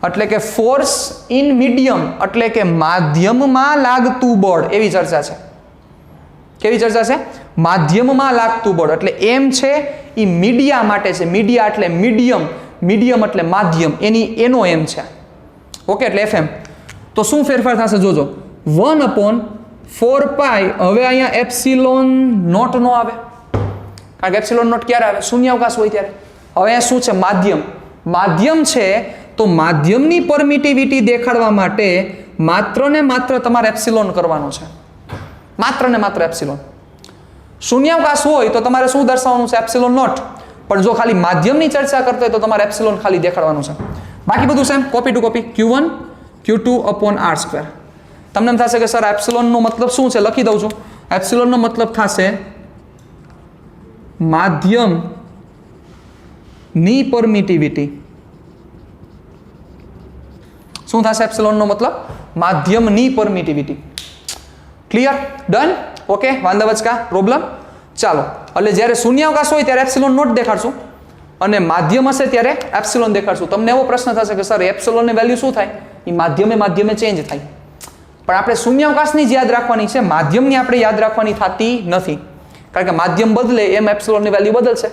Speaker 1: એટલે કે ફોર્સ ઇન મીડિયમ, એટલે કે માધ્યમમાં લાગતું બળ, એવી ચર્ચા છે. કેવી ચર્ચા છે? માધ્યમમાં લાગતું બળ. એટલે M છે એ મીડિયા માટે છે. મીડિયા એટલે મીડિયમ એટલે માધ્યમ, એનો M છે. ઓકે, એટલે FM. તો શું ફેરફાર થશે જોજો. 1/4π, હવે અહીંયા એપ્સિલોન નોટ નો આવે, કારણ કે એપ્સિલોન નોટ ક્યારે આવે? શૂન્યાવકાશ હોય ત્યારે. હવે આ શું છે? માધ્યમ. માધ્યમ છે તો માધ્યમની પરમિટિવિટી દેખાડવા માટે માત્ર ને માત્ર તમારે એપ્સિલોન કરવાનો છે. માત્ર ને માત્ર એપ્સિલોન. શૂન્યાવકાશ હોય તો તમારે શું દર્શાવવાનું છે? Epsilon naught. પણ જો ખાલી માધ્યમની ચર્ચા કરતો હોય તો તમારે એપ્સિલોન ખાલી દેખાડવાનું છે. બાકી બધું same, copy to copy. Q1 Q2 upon r². તમને એમ થશે કે સર એપ્સિલોનનો મતલબ શું છે? લખી દઉં છું. એપ્સિલોનનો મતલબ થશે માધ્યમની પરમિટિવિટી. શું થશે એપ્સિલોનનો મતલબ? માધ્યમની પરમિટિવિટી. ક્લિયર? ડન? ઓકે, વાંધા વચકા પ્રોબ્લેમ? ચાલો, એટલે જ્યારે શૂન્યાવકાશ હોય ત્યારે એપ્સિલોન નોટ દેખાડશું અને માધ્યમ હશે ત્યારે એપ્સિલોન દેખાડશું. તમને એવો પ્રશ્ન થશે કે સર એપ્સિલોનની વેલ્યુ શું થાય? એ માધ્યમે ચેન્જ થાય. પણ આપણે શૂન્યાવકાશની જ યાદ રાખવાની છે, માધ્યમની આપણે યાદ રાખવાની થતી નથી. કારણ કે માધ્યમ બદલે એમ એપ્સિલોનની વેલ્યુ બદલશે.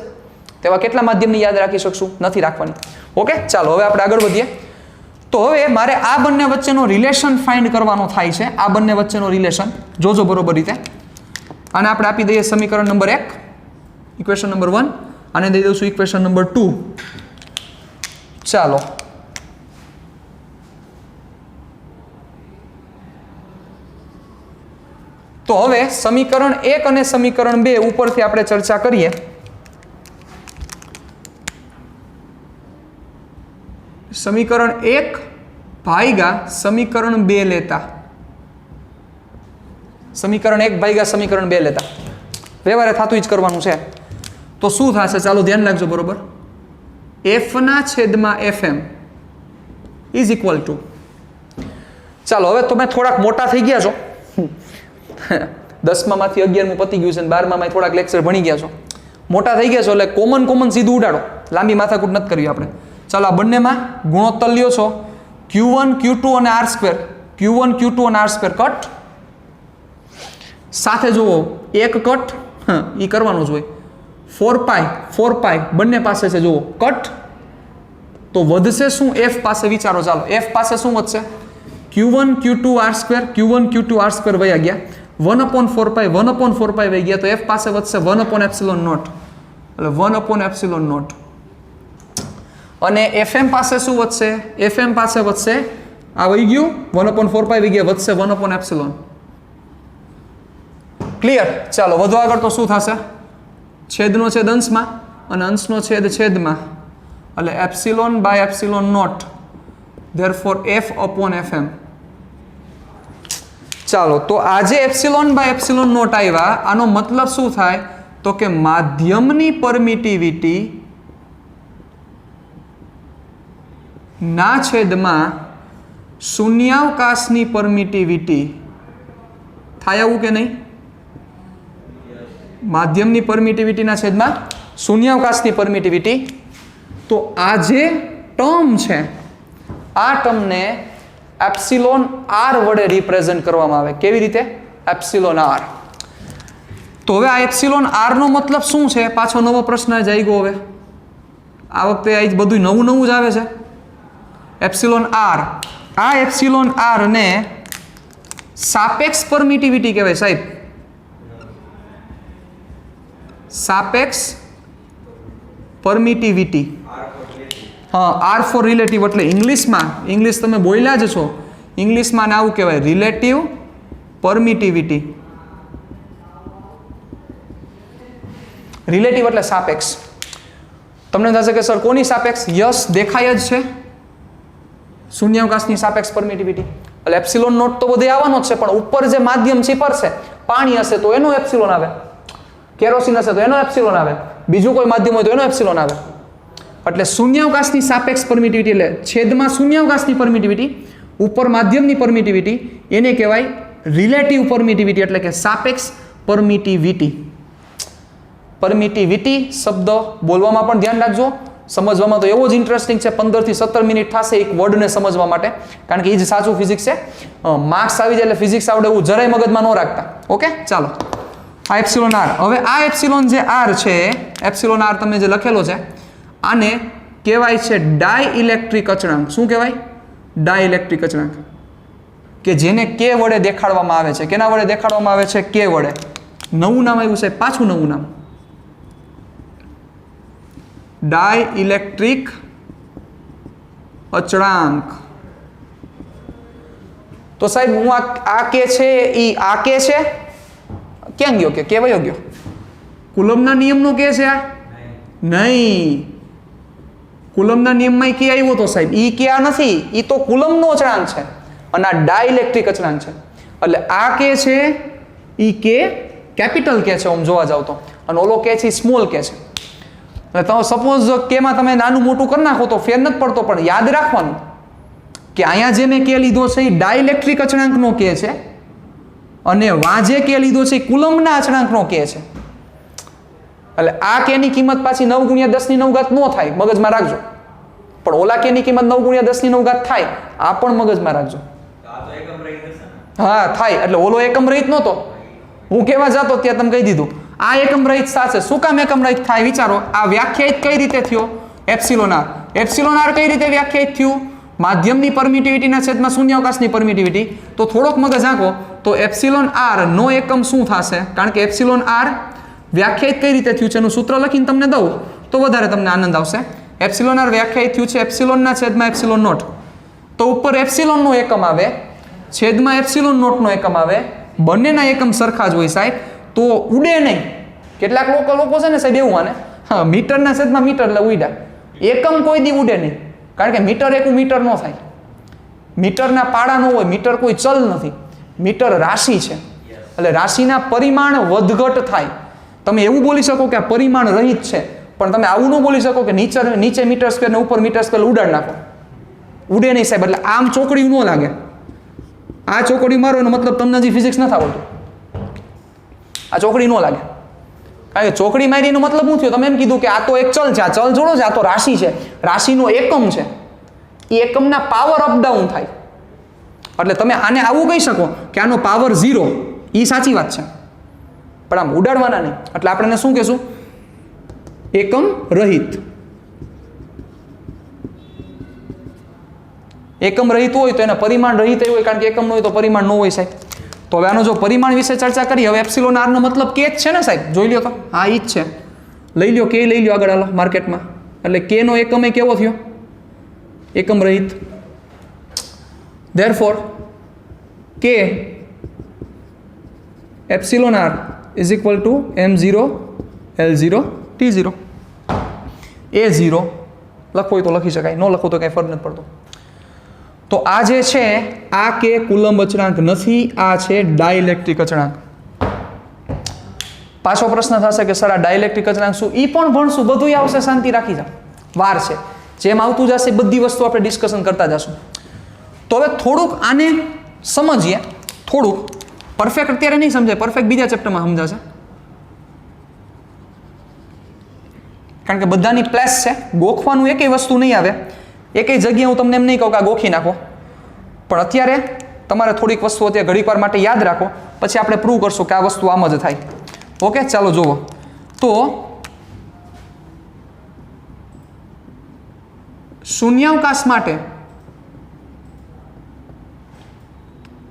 Speaker 1: તેવા કેટલા માધ્યમની યાદ રાખી શકશું? નથી રાખવાની. ઓકે, ચાલો હવે આપણે આગળ વધીએ. તો હવે મારે આ બંને વચ્ચેનો રિલેશન ફાઇન્ડ કરવાનો થાય છે. આ બંને વચ્ચેનો રિલેશન જોજો બરોબર રીતે. આને આપણે આપી દઈએ સમીકરણ નંબર 1, ઇક્વેશન નંબર 1. આને દઈ દઉં છું ઇક્વેશન નંબર 2. ચાલો, તો હવે સમીકરણ 1 અને સમીકરણ 2 ઉપરથી આપણે ચર્ચા કરીએ. સમીકરણ 1 ભાગ્યા સમીકરણ 2 લેતા, સમીકરણ 1 ભાગ્યા સમીકરણ 2 લેતા વ્યવહારે થતું જ કરવાનું છે. તો શું થશે? ચાલો ધ્યાન રાખજો બરોબર. f ના છેદમાં fm ઇઝ ઇક્વલ ટુ, ચાલો હવે તમે થોડાક મોટા થઈ ગયા છો. 10માંથી 11મું પતી ગયું છે અને 12માં થોડાક લેક્ચર ભણી ગયા છો, મોટા થઈ ગયા છો એટલે કોમન સીધું ઉડાડો. લાંબી માથાકૂટ નથી કરવી આપણે. ચાલો આ બંનેમાં ગુણોત્તર લ્યો છો Q1 Q2 અને r². Q1 Q2 અને r² કટ. સાથે જુઓ એક કટ એ કરવાનું જ હોય. 4π બંને પાસે છે જુઓ કટ. તો વધશે શું? f પાસે વિચારો. ચાલો f પાસે શું વધશે? Q1 Q2 r² Q1 Q2 r² વયા ગયા. 1/4π વહી ગયા. તો f પાસે વધશે 1/ε0. એટલે 1/ε0. અને fm પાસે શું વધશે? fm પાસે વધશે, આ વહી ગયું 1/4π વહી ગયા, વધશે 1/ε. ક્લિયર? ચાલો વધુ આગળ તો શું થશે? છેદનો છેદ અંશમાં અને અંશનો છેદ છેદમાં, એટલે ε/ε0. therefore f/fm. ચાલો, તો આજે ε/ε0 આવ્યા, આનો મતલબ શું થાય? તો કે માધ્યમની પરમિટિવિટી ના છેદમાં શૂન્યાવકાશની પરમિટિવિટી થાય આવું કે નહીં? માધ્યમની પરમિટિવિટીના છેદમાં શૂન્યાવકાશની પરમિટિવિટી. તો આ જે ટર્મ છે આ ટર્મને એપ્સિલોન r વડે રિપ્રેઝન્ટ કરવામાં આવે. કેવી રીતે? Epsilon r. તો હવે આ એપ્સિલોન r નો મતલબ શું છે? પાછો નવો પ્રશ્ન જ ગયો. હવે આ વખતે આ બધું નવું જ આવે છે. એપ્સિલોન r, આ એપ્સિલોન r ને સાપેક્ષ પરમિટિવિટી કહેવાય સાહેબ. સાપેક્ષ પરમિટિવિટી. હા, r ફોર રિલેટિવ. એટલે ઇંગ્લિશ તમે બોલ્યા જ છો, ઇંગ્લિશમાં આવું કહેવાય રિલેટિવ પરમિટિવિટી. રિલેટિવ એટલે સાપેક્ષ. તમને થશે કે સર કોની સાપેક્ષ? યસ, દેખાય જ છે શૂન્યાવકાશની સાપેક્ષ પરમિટિવિટી. એટલે એપ્સિલોન નોટ તો બધે આવવાનો જ છે, પણ ઉપર જે માધ્યમ છે પરશે. પાણી હશે તો એનો એપ્સિલોન આવે, કેરોસીન હશે તો એનો એપ્સિલોન આવે, બીજું કોઈ માધ્યમ હોય તો એનો એપ્સિલોન આવે. એટલે શૂન્યાવકાશની સાપેક્ષ પરમિટિવિટી એટલે છેદમાં શૂન્યાવકાશની પરમિટિવિટી, ઉપર માધ્યમની પરમિટિવિટી, એને કહેવાય રિલેટિવ પરમિટિવિટી એટલે કે સાપેક્ષ પરમિટિવિટી. પરમિટિવિટી શબ્દ બોલવામાં પણ ધ્યાન રાખજો, સમજવામાં તો એવો જ ઇન્ટરેસ્ટિંગ છે. 15 થી 17 મિનિટ થશે એક વર્ડને સમજવા માટે, કારણ કે એ જ સાચું ફિઝિક્સ છે. માર્ક્સ આવી જાય એટલે ફિઝિક્સ આવડે એવું જરાય મગજમાં ન રાખતા. ઓકે, ચાલો આ એપ્સિલોન r. હવે આ એપ્સિલોન જે r છે, એપ્સિલોન r તમે જે લખેલો છે, આને કહેવાય છે ડાઇલેક્ટ્રિક અચળાંક. શું કહેવાય? ડાઇલેક્ટ્રિક અચળાંક, કે જેને k વડે દેખાડવામાં આવે છે. કેના વડે દેખાડવામાં આવે છે? k વડે. નવું નામ આવ્યું છે, પાછું નવું નામ. ડાઇલેક્ટ્રિક અચળાંક. તો સાહેબ હું આ કે છે ઈ આ કે છે ક્યાં ગયો કે કેવાયો ગયો? કુલમના નિયમનો કે છે આ? નહીં. કુલમના નિયમમાં કે આવ્યો તો સાહેબ ઈ કે આ નથી, ઈ તો કુલમનો અચળાંક છે અને આ ડાઇલેક્ટ્રિક અચળાંક છે. એટલે આ કે છે ઈ કે કેપિટલ કે છે આમ જોવા જાવ તો, અને ઓલો કે છે સ્મોલ કે છે. એટલે તમે સપોઝ કેમાં તમે નાનું મોટું કરી નાખો તો ફેર નથી પડતો, પણ યાદ રાખવાનું કે અહીંયા જે મેં કે લીધો છે એ ડાઇલેક્ટ્રિક અચળાંકનો કે છે અને વાજે કે લીધો છે એ કુલમના અચળાંકનો કે છે. એટલે આ કેની કિંમત પાછી 9 × 10⁹ ન થાય, મગજમાં રાખજો. પણ ઓલા કેની કિંમત 9 × 10⁹ થાય, આ પણ મગજમાં રાખજો. હા થાય. એટલે ઓલો એકમ રહિત નહોતો, હું કેવા જતો ત્યાં તમે કહી દીધું આ એકમ રહિત સાથે. શું કામ એકમ રહિત થાય વિચારો. આ વ્યાખ્યાયિત કઈ રીતે થયો? Epsilon R. એપ્સિલોન આર કઈ રીતે વ્યાખ્યાયિત થયું? માધ્યમની પરમિટિવિટીના છેદમાં શૂન્યાવકાશની પરમિટિવિટી. તો થોડોક મગજ આંકો તો એપ્સિલોન આર નો એકમ શું થશે? કારણ કે એપ્સિલોન આર વ્યાખ્યાયિત કઈ રીતે થયું છે એનું સૂત્ર લખીને તમને દઉં તો વધારે તમને આનંદ આવશે. એપ્સિલોન આર વ્યાખ્યાયિત થયું છે એપ્સિલોનના છેદમાં એપ્સિલોન નોટ. તો ઉપર એપ્સિલોનનો એકમ આવે, છેદમાં એપ્સિલોન નોટનો એકમ આવે, બંનેના એકમ સરખા જ હોય સાહેબ, તો ઉડે નહીં. કેટલાક લોકો છે ને સાહેબ એવું માને હા મીટરના છેદમાં મીટર એટલે ઉડ્યા. એકમ કોઈ દી ઉડે નહીં, કારણ કે મીટર એકું મીટર ન થાય. મીટરના પાડા ન હોય, મીટર કોઈ ચલ નથી, મીટર રાશિ છે. એટલે રાશિના પરિમાણ વધઘટ થાય. તમે એવું બોલી શકો કે આ પરિમાણ રહિત છે, પણ તમે આવું ન બોલી શકો કે નીચે મીટર સ્ક્વેર ને ઉપર મીટર સ્ક્વેર ઉડાડ નાખો. ઉડે નહીં સાહેબ. એટલે આમ ચોકડી ન લાગે. આ ચોકડી મારો એનો મતલબ તમને હજી ફિઝિક્સ નથી આવડતું. આ ચોકડી ન લાગે, કારણ કે ચોકડી મારી એનો મતલબ શું થયો? તમે એમ કીધું કે આ તો એક ચલ છે, આ ચલ જોડો છે, આ તો રાશિ છે, રાશિનો એકમ છે, એ એકમના પાવર અપડાઉન થાય. એટલે તમે આને આવું કહી શકો કે આનો પાવર 0, એ સાચી વાત છે, પણ આમ ઉડાડવાના નહીં. એટલે આપણે એને શું કહેશું? એકમ રહિત. એકમ રહિત હોય તો એના પરિમાણ રહિત હોય, કારણ કે એકમ ન હોય તો પરિમાણ ન હોય સાહેબ. તો હવે આનો જો પરિમાણ વિશે ચર્ચા કરી, હવે એપ્સિલોન આર નો મતલબ કે જ છે ને સાહેબ, જોઈ લ્યો તો. હા ઈ જ છે. લઈ લ્યો કે લઈ લ્યો આગળ હાલો માર્કેટમાં. એટલે કે નો એકમ એ કેવો થયો? એકમ રહિત. ધેરફોર કે epsilon R is equal to m0 l0 t0. a0 લખવો હોય તો લખી શકાય, ન લખો તો કંઈ ફરક નથી પડતો. તો આ જે છે આ કે કુલંબ અચળાંક નથી, આ છે ડાઇલેક્ટ્રિક અચળાંક. પાછો પ્રશ્ન થશે કે સર આ ડાઇલેક્ટ્રિક અચળાંક શું? એ પણ ભણશું, બધું આવશે, શાંતિ રાખી જાઓ, વાર છે. જેમ આવતું જશે બધી વસ્તુ આપણે ડિસ્કશન કરતા જશું. તો હવે થોડુંક આને સમજીએ, થોડુંક. પરફેક્ટ અત્યારે નહીં સમજાય, પરફેક્ટ બીજા ચેપ્ટરમાં સમજાશે, કારણ કે બધાની પ્લેસ છે. ગોખવાનું એકેય વસ્તુ નહીં આવે, એકેય જગ્યાએ હું તમને એમ નહીં કહું કે આ ગોખી નાખો, પણ અત્યારે તમારે થોડીક વસ્તુ અત્યારે ઘડીક વાર માટે યાદ રાખો, પછી આપણે પ્રૂવ કરશું કે આ વસ્તુ આમ જ થાય. ઓકે, ચાલો જુઓ. તો શૂન્યાવકાશ માટે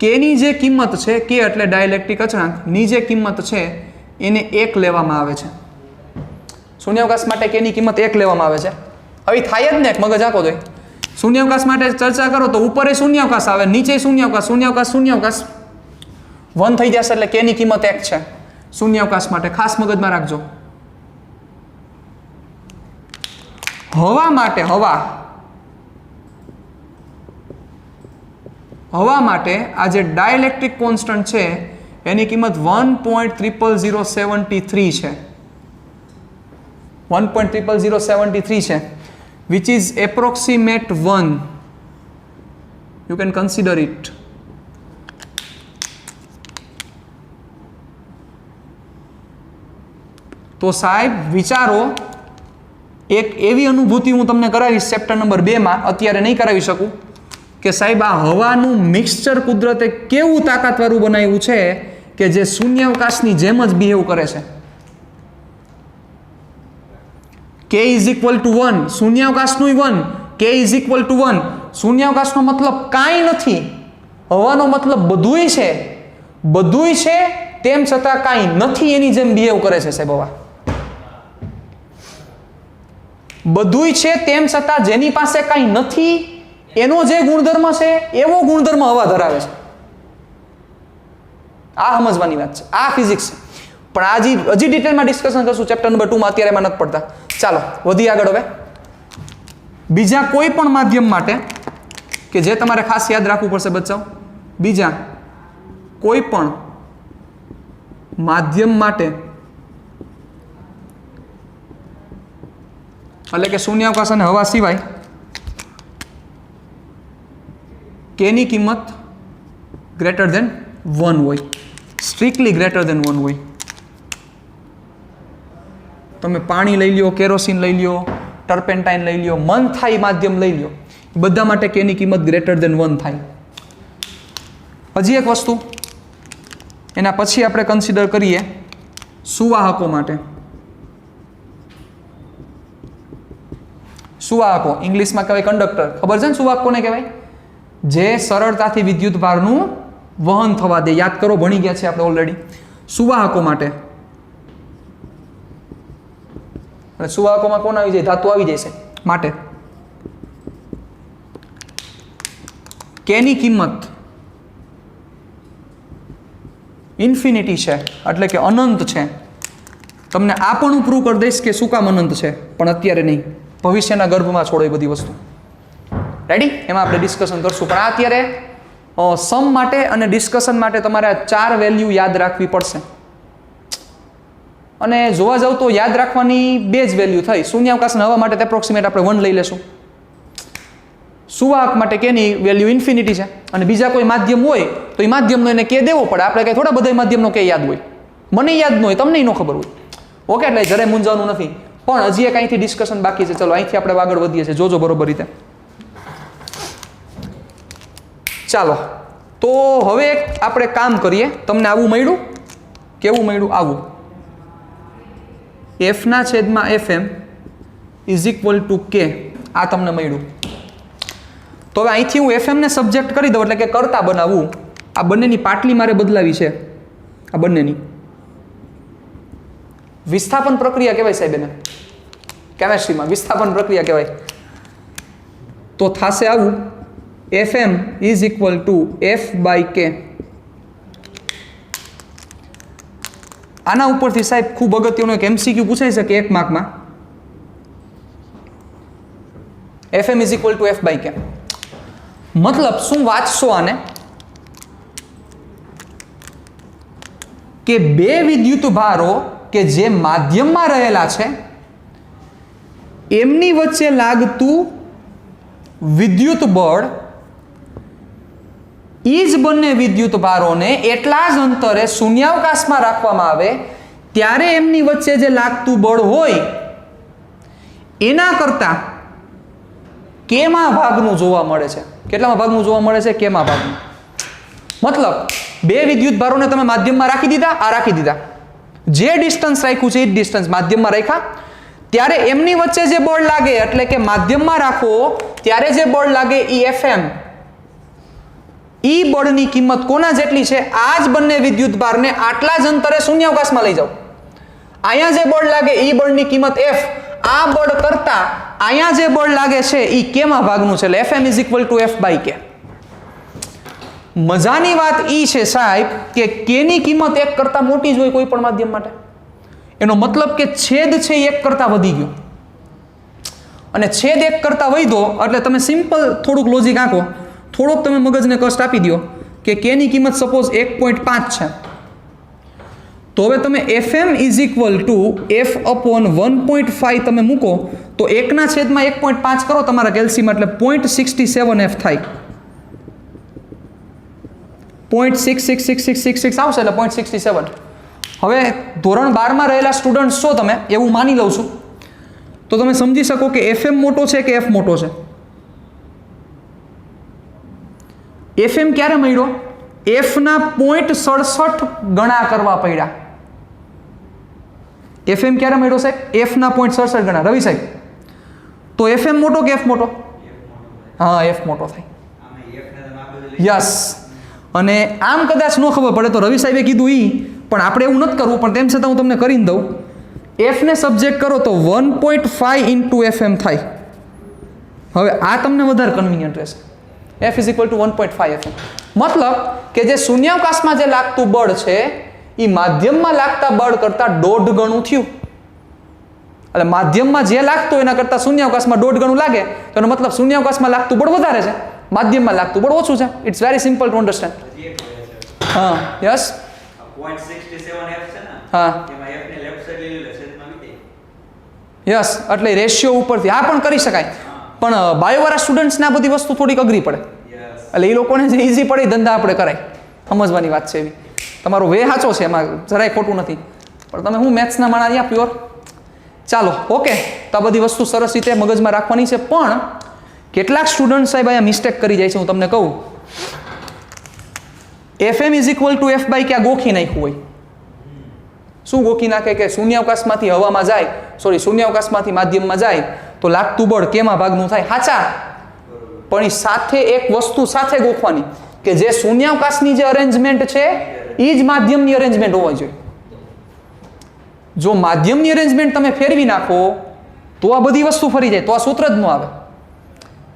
Speaker 1: કેની જે કિંમત છે, કે એટલે ડાઇલેક્ટ્રિક અચળાંકની જે કિંમત છે એને 1 લેવામાં આવે છે. શૂન્યાવકાશ માટે કેની કિંમત 1 લેવામાં આવે છે. હવે થાય જ ને, મગજ આખો દો. શૂન્યાવકાશ માટે ચર્ચા કરો તો ઉપરે શૂન્યાવકાશ આવે, નીચે શૂન્યાવકાશ, શૂન્યાવકાશ 1 થઈ જશે. એટલે કેની કિંમત 1 છે શૂન્યાવકાશ માટે. ખાસ મગજમાં રાખજો. હવા માટે હવા માટે આ જે ડાઇલેક્ટ્રિક કોન્સ્ટન્ટ છે એની કિંમત 1.00073 છે. 1.00073 છે, which is approximate 1. You can consider it. તો સાહેબ વિચારો, એક એવી અનુભૂતિ હું તમને કરાવીશ ચેપ્ટર નંબર 2 માં, અત્યારે નહીં કરાવી શકું, કે સાહેબ આ હવાનું મિક્સચર કુદરતે કેવું તાકાતવાળું બનાવ્યું છે કે જે શૂન્યાવકાશની જેમ જ બિહેવ કરે છે. k is equal two 1, શૂન્યાવકાશનું 1, k is equal two 1. શૂન્યાવકાશનો મતલબ કાંઈ નથી, હવાનો મતલબ બધુંય છે તેમ છતાં કાંઈ નથી એની જેમ બિહેવ કરે છે સાહેબ હવા. બધુંય છે તેમ છતાં જેની પાસે કાંઈ નથી એનો જે ગુણધર્મ છે એવો ગુણધર્મ હવા ધરાવે છે. આ સમજવાની વાત છે, આ ફિઝિક્સ છે. પણ હજી ડિટેલમાં ડિસ્કશન કરશું ચેપ્ટર નંબર 2 માં, અત્યારે એમાં નથી પડતા. ચાલો વધી આગળ. હવે બીજા કોઈ પણ માધ્યમ માટે કે જે તમારે ખાસ યાદ રાખવું પડશે બચ્ચાઓ, બીજા કોઈ પણ માધ્યમ માટે એટલે કે શૂન્યાવકાશ અને હવા સિવાય કેની કિંમત ગ્રેટર ધેન 1 હોય, સ્ટ્રિક્ટલી ગ્રેટર ધેન 1 હોય. તમે પાણી લઈ લ્યો, કેરોસીન લઈ લ્યો, ટર્પેન્ટાઇન લઈ લ્યો, મન થાય માધ્યમ લઈ લ્યો, બધા માટે કેની કિંમત ગ્રેટર ધેન 1 થાય. હજી એક વસ્તુ એના પછી આપણે કન્સિડર કરીએ સુવાહકો માટે. સુવાહકો ઇંગ્લિશમાં કહેવાય કંડક્ટર. ખબર છે ને સુવાહક કોને કહેવાય? જે સરળતાથી વિદ્યુત ભારનું વહન થવા દે. યાદ કરો, ભણી ગયા છે આપણે ઓલરેડી. સુવાહકો માટે, અને સુવાહકોમાં કોણ આવી જાય? ધાતુ આવી જાય છે. માટે કેની કિંમત ઇન્ફિનિટી છે, એટલે કે અનંત છે. તમને આ પણ હું પ્રૂવ કરી દઈશ કે શું કામ અનંત છે, પણ અત્યારે નહીં, ભવિષ્યના ગર્ભમાં છોડો એ બધી વસ્તુ. રેડી? એમાં આપણે ડિસ્કશન કરશું. પણ આ અત્યારે સમ માટે અને ડિસ્કશન માટે તમારે આ 4 વેલ્યુ યાદ રાખવી પડશે. અને જોવા જાવ તો યાદ રાખવાની 2 જ વેલ્યુ થઈ. શૂન્યાવકાશ અને હવા માટે એપ્રોક્સિમેટ આપણે 1 લઈ લેશું. સુવાહક માટે કેની વેલ્યુ ઇન્ફિનિટી છે, અને બીજા કોઈ માધ્યમ હોય તો એ માધ્યમનો એને કે દેવો પડે. આપણે કંઈ થોડા બધા માધ્યમનો કે યાદ હોય, મને યાદ ન હોય, તમને ન ખબર હોય. ઓકે, એટલે જરાય મૂંઝાવાનું નથી. પણ હજી એક અહીંથી ડિસ્કશન બાકી છે. ચલો અહીંથી આપણે આગળ વધીએ છીએ, જોજો બરોબર રીતે. ચાલો તો હવે આપણે કામ કરીએ. તમને આવું મળ્યું? કેવું મળ્યું? આવું F/Fm = K. આ તમને મળ્યું. તો હવે અહીંથી હું FM ને સબ્જેક્ટ કરી દઉં, એટલે કે કરતા બનાવવું. આ બંનેની પાટલી મારે બદલાવી છે. આ બંનેની વિસ્થાપન પ્રક્રિયા કહેવાય સાહેબ, એને કેમેસ્ટ્રીમાં વિસ્થાપન પ્રક્રિયા કહેવાય. તો થશે આવું Fm = F/K. આના ઉપરથી સાહેબ ખૂબ અગત્યનો એક MCQ પૂછાઈ શકે 1 માર્કમાં. Fm = F/K. મતલબ શું વાંચશો આને? કે 2 વિદ્યુત ભારો કે જે માધ્યમમાં રહેલા છે એમની વચ્ચે લાગતું વિદ્યુત બળ એ જ બંને વિદ્યુત ભારોને એટલા જ અંતરે શૂન્યાવકાશમાં રાખવામાં આવે ત્યારે એમની વચ્ચે જે લાગતું બળ હોય એના કરતાં કેમાં ભાગનું જોવા મળે છે. કેટલામાં ભાગનું જોવા મળે છે? કેમાં ભાગનું. મતલબ 2 વિદ્યુત ભારોને તમે માધ્યમમાં રાખી દીધા, આ રાખી દીધા, જે ડિસ્ટન્સ રાખ્યું છે એ જ ડિસ્ટન્સ માધ્યમમાં રાખ્યા, ત્યારે એમની વચ્ચે જે બળ લાગે, એટલે કે માધ્યમમાં રાખો ત્યારે જે બળ લાગે એ Fm, એ બળની કિંમત કોના જેટલી છે? આ જ બંને વિદ્યુત ભારને આટલા જ અંતરે શૂન્યાવકાશમાં લઈ જાઓ. અહીંયા જે બળ લાગે એ બળની કિંમત F, આ બળ કરતા અહીંયા જે બળ લાગે છે એ કેમાં ભાગનું છે, એટલે Fm = F/K. મજાની વાત એ છે સાહેબ કે કેની કિંમત 1 કરતાં મોટી જ હોય કોઈ પણ માધ્યમ માટે. એનો મતલબ કે છેદ છે 1 કરતાં વધી ગયો, અને છેદ 1 કરતાં વધ્યો એટલે તમે સિમ્પલ થોડુંક લોજિક આંકો, થોડોક તમે મગજને કષ્ટ આપી દો કે કેની કિંમત સપોઝ 1.5 છે. તો હવે તમે Fm = F/1.5 તમે મૂકો તો 1/1.5 કરો તમારા કેલ્સીમાં, એટલે 0.67 F થાય. 0.666666 આવશે, એટલે 0.67. હવે ધોરણ 12માં રહેલા સ્ટુડન્ટ છો તમે, એવું માની લઉં છું, તો તમે સમજી શકો કે Fm મોટો છે કે F મોટો છે. Fm ક્યારે મળ્યો? F ના 0.67 ગણા કરવા પડ્યા. Fm ક્યારે મળ્યો સાહેબ? F ના 0.67 ગણા. રવિ સાહેબ, તો Fm મોટો કે F મોટો? હા, F મોટો થાય. યસ. અને આમ કદાચ ન ખબર પડે તો રવિ સાહેબે કીધું પણ આપણે એવું નથી કરવું, પણ તેમ છતાં હું તમને કરીને દઉં એફ ને સબ્જેક્ટ કરો તો 1.5 ઇન્ટુ એફ એમ થાય. હવે આ તમને વધારે કન્વિનિયન્ટ રહેશે. F is equal to 1.5 F M. મતલબ કે જે શૂન્યાવકાશમાં જે લાગતું બળ છે એ માધ્યમમાં લાગતા બળ કરતાં 1.5 ગણું થયું. એટલે માધ્યમમાં જે લાગતું એના કરતાં શૂન્યાવકાશમાં 1.5 ગણું લાગે તો એનો મતલબ શૂન્યાવકાશમાં લાગતું બળ વધારે છે, માધ્યમમાં લાગતું બળ ઓછું છે. It's very simple to understand. હા યસ
Speaker 2: 0.67 f છે ને,
Speaker 1: હા
Speaker 2: એમાં f ને લેફ્ટ સાઈડ લઈ લે છેદમાં વીતે.
Speaker 1: યસ એટલે રેશિયો ઉપરથી આ પણ કરી શકાય, પણ બાયોવાળા સ્ટુડન્ટ્સને આ બધી વસ્તુ થોડીક અઘરી પડે. એટલે એ લોકોને જે ઇઝી પડે એ ધંધા આપણે કરાય, સમજવાની વાત છે એવી. તમારો વે સાચો છે, એમાં જરાય ખોટું નથી, પણ તમે હું મેથ્સના માણા રહ્યા પ્યોર. ચાલો ઓકે, તો આ બધી વસ્તુ સરસ રીતે મગજમાં રાખવાની છે. પણ કેટલાક સ્ટુડન્ટ સાહેબ અહીંયા મિસ્ટેક કરી જાય છે, હું તમને કહું. F M is equal to F by ક્યાં ગોખી નાખ્યું હોય. શું ગોખી નાખે કે શૂન્યાવકાશમાંથી હવામાં જાય, સોરી શૂન્યાવકાશમાંથી માધ્યમમાં જાય તો લાગતું બળ કેમાં ભાગનું થાય. સાચા, પણ એ સાથે એક વસ્તુ સાથે ગોખવાની કે જે શૂન્યાવકાશની જે અરેન્જમેન્ટ છે એ જ માધ્યમની અરેન્જમેન્ટ હોવી જોઈએ. જો માધ્યમની અરેન્જમેન્ટ તમે ફેરવી નાખો તો આ બધી વસ્તુ ફરી જાય, તો આ સૂત્ર જ ન આવે.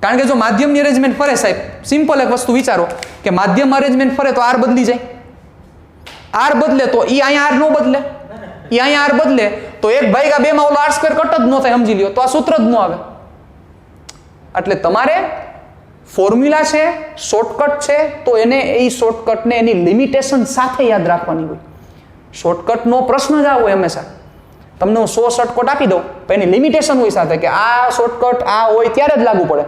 Speaker 1: કારણ કે જો માધ્યમની અરેન્જમેન્ટ ફરે સાહેબ, સિમ્પલ એક વસ્તુ વિચારો કે માધ્યમ અરેન્જમેન્ટ ફરે તો આર બદલી જાય. આર બદલે તો એ અહીંયા આર ન બદલે, એ અહીંયા આર બદલે તો 1/2 માં ઓલો આર સ્ક્વેર કટ જ ન થાય, સમજી લ્યો. તો આ સૂત્ર જ ન આવે. એટલે તમારે ફોર્મ્યુલા છે, શોર્ટકટ છે, તો એને એ શોર્ટકટને એની લિમિટેશન સાથે યાદ રાખવાની હોય. શોર્ટકટનો પ્રશ્ન જ આવો હંમેશા. તમને હું 100 શોર્ટકટ આપી દઉં પણ એની લિમિટેશન હોય સાથે કે આ શોર્ટકટ આ હોય ત્યારે જ લાગુ પડે.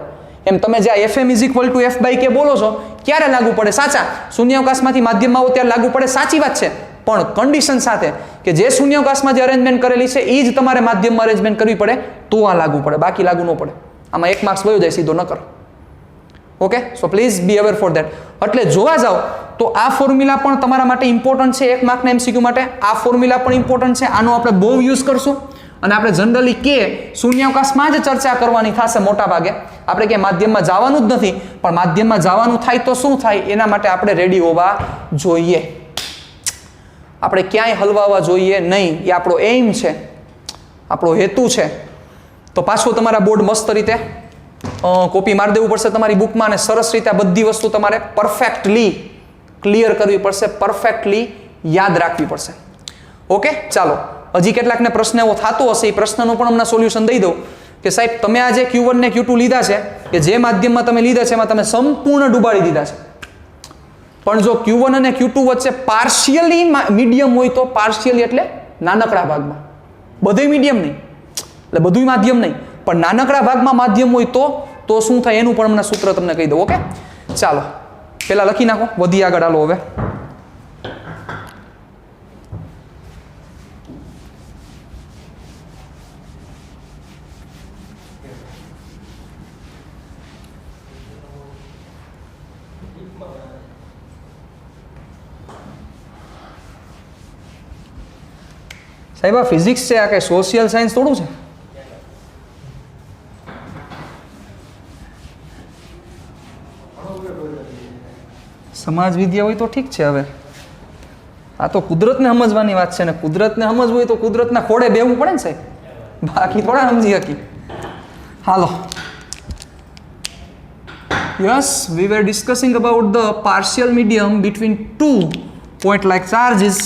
Speaker 1: એમ તમે જે F M is equal to F by K બોલો છો ક્યારે લાગુ પડે? સાચા. શૂન્યાવકાશમાંથી માધ્યમમાં આવો ત્યારે લાગુ પડે, સાચી વાત છે, પણ કન્ડિશન સાથે કે જે શૂન્યાવકાશમાં જે અરેન્જમેન્ટ કરેલી છે એ જ તમારે માધ્યમમાં અરેન્જમેન્ટ કરવી પડે તો આ લાગુ પડે, બાકી લાગુ ન પડે. આમાં 1 માર્ક્સ વયો જાય સીધો, ન કરો. Okay, so please B aware for that. એટલે જોવા જાઓ તો આ ફોર્મ્યુલા પણ તમારા માટે ઇમ્પોર્ટન્ટ છે 1 માર્કના એમસીક્યુ માટે. આ ફોર્મ્યુલા પણ ઇમ્પોર્ટન્ટ છે, આનો આપણે બહુ યુઝ કરશું. અને આપણે જનરલી કે શૂન્યાવકાશમાં જ ચર્ચા કરવાની થશે મોટા ભાગે. આપણે કે માધ્યમમાં જવાનું જ નથી, પણ માધ્યમમાં જવાનું થાય તો શું થાય એના માટે આપણે રેડી હોવા જોઈએ. આપણે ક્યાંય હલવાવા જોઈએ નહીં, એ આપણો એઇમ છે, આપણો હેતુ છે. તો પાછું તમારા બોર્ડ મસ્ત રીતે કોપી મારી દેવું પડશે તમારી બુકમાં, અને સરસ રીતે આ બધી વસ્તુ તમારે પરફેક્ટલી ક્લિયર કરવી પડશે, પરફેક્ટલી યાદ રાખવી પડશે. ઓકે, ચાલો. હજી કેટલાકને પ્રશ્ન એવો થતો હશે, એ પ્રશ્નનું પણ હમણાં સોલ્યુશન દઈ દઉં કે સાહેબ તમે આ જે Q1 ને Q2 લીધા છે, કે જે માધ્યમમાં તમે લીધા છે એમાં તમે સંપૂર્ણ ડૂબાડી દીધા છે. પણ જો Q1 અને Q2 વચ્ચે પાર્શિયલી મીડિયમ હોય તો, પાર્શિયલી એટલે નાનકડા ભાગમાં, બધું મીડિયમ નહીં એટલે બધું માધ્યમ નહીં, પણ નાનકડા ભાગમાં માધ્યમ હોય તો શું થાય એનું પણ હમણાં સૂત્ર તમને કહી દઉં. ઓકે, ચાલો પેલા લખી નાખો, વધી આગળ હાલો. હવે સાહેબ આ ફિઝિક્સ છે, આ કઈ સોશિયલ સાયન્સ થોડું છે. સમાજ વિદ્યા હોય તો ઠીક છે. હવે આ તો કુદરતને સમજવાની વાત છે, ને કુદરતને સમજવું હોય તો કુદરતના ખોડે બેવું પડે ને સાહેબ, બાકી થોડા સમજી શકી. Hello, yes, we were discussing about the partial medium between 2 point like charges.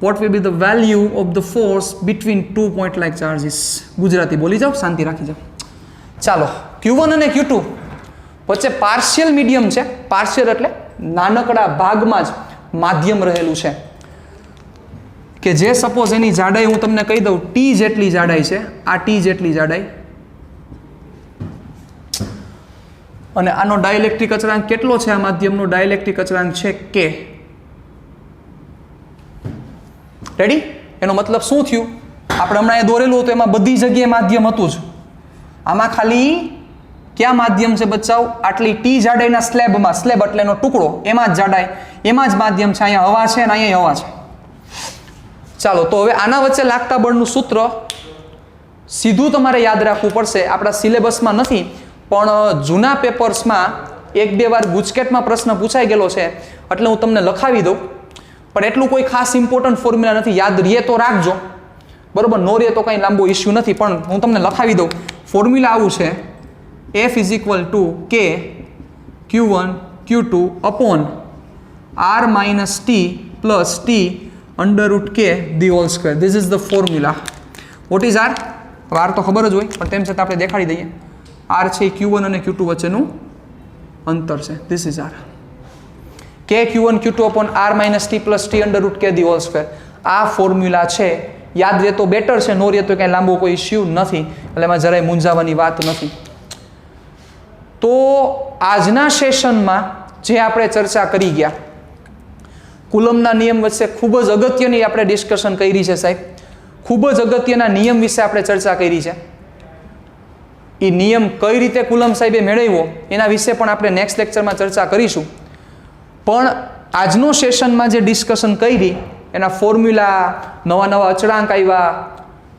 Speaker 1: What will be the value of the force between 2 point like charges? Gujarati બોલી જાઓ, શાંતિ રાખી જાઓ. ચાલો, Q1 અને Q2 વચ્ચે પાર્શિયલ મીડિયમ છે. પાર્શિયલ એટલે નાનકડા ભાગમાં જ માધ્યમ રહેલું છે, કે જે સપોઝ એની જાડાઈ હું તમને કહી દઉં T જેટલી જાડાઈ છે, આ T જેટલી જાડાઈ, અને આનો ડાઇલેક્ટ્રિક અચળાંક કેટલો છે? આ માધ્યમનો ડાઇલેક્ટ્રિક અચળાંક છે K. રેડી? એનો મતલબ શું થયું? આપણે હમણાં એ દોરેલું હતું એમાં બધી જગ્યાએ માધ્યમ હતું જ. આમાં ખાલી ક્યાં માધ્યમ છે બચાવ? આટલી T જાડાઈના સ્લેબમાં, સ્લેબ એટલે એનો ટુકડો, એમાં જ જાડાઈ, એમાં જ માધ્યમ છે. અહીંયા હવા છે અને અહીંયા હવા છે. ચાલો, તો હવે આના વચ્ચે લાગતા બળનું સૂત્ર સીધું તમારે યાદ રાખવું પડશે. આપણા સિલેબસમાં નથી, પણ જૂના પેપર્સમાં 1-2 વાર ગુજકેટમાં પ્રશ્ન પૂછાઈ ગયેલો છે, એટલે હું તમને લખાવી દઉં. પણ એટલું કોઈ ખાસ ઇમ્પોર્ટન્ટ ફોર્મ્યુલા નથી, યાદ રહે તો રાખજો. બરોબર. નો રહે તો કંઈ લાંબો ઇસ્યુ નથી, પણ હું તમને લખાવી દઉં. ફોર્મ્યુલા આવું છે, F is equal to K Q1 Q2 upon R minus T plus T under root કે the whole square. This is the formula. What is R? R તો ખબર જ હોય, પણ તેમ છતાં આપણે દેખાડી દઈએ. આર છે Q1 અને Q2 વચ્ચેનું અંતર છે. This is R. K Q1 Q2 upon R minus T plus T under root કે ધી હોલ સ્ક્વેર. આ ફોર્મ્યુલા છે. યાદ રહે તો બેટર છે, નો રહે તો કાંઈ લાંબો કોઈ ઇસ્યુ નથી, એટલે એમાં જરાય મૂંઝાવાની વાત નથી. તો આજના સેશનમાં જે આપણે ચર્ચા કરી ગયા, કુલમના નિયમ વચ્ચે ખૂબ જ અગત્યની આપણે ડિસ્કશન કરી છે સાહેબ. ખૂબ જ અગત્યના નિયમ વિશે આપણે ચર્ચા કરી છે. એ નિયમ કઈ રીતે કુલમ સાહેબે મેળવ્યો એના વિશે પણ આપણે નેક્સ્ટ લેક્ચરમાં ચર્ચા કરીશું. પણ આજનો સેશનમાં જે ડિસ્કશન કરી એના ફોર્મ્યુલા, નવા નવા અચળાંક આવ્યા,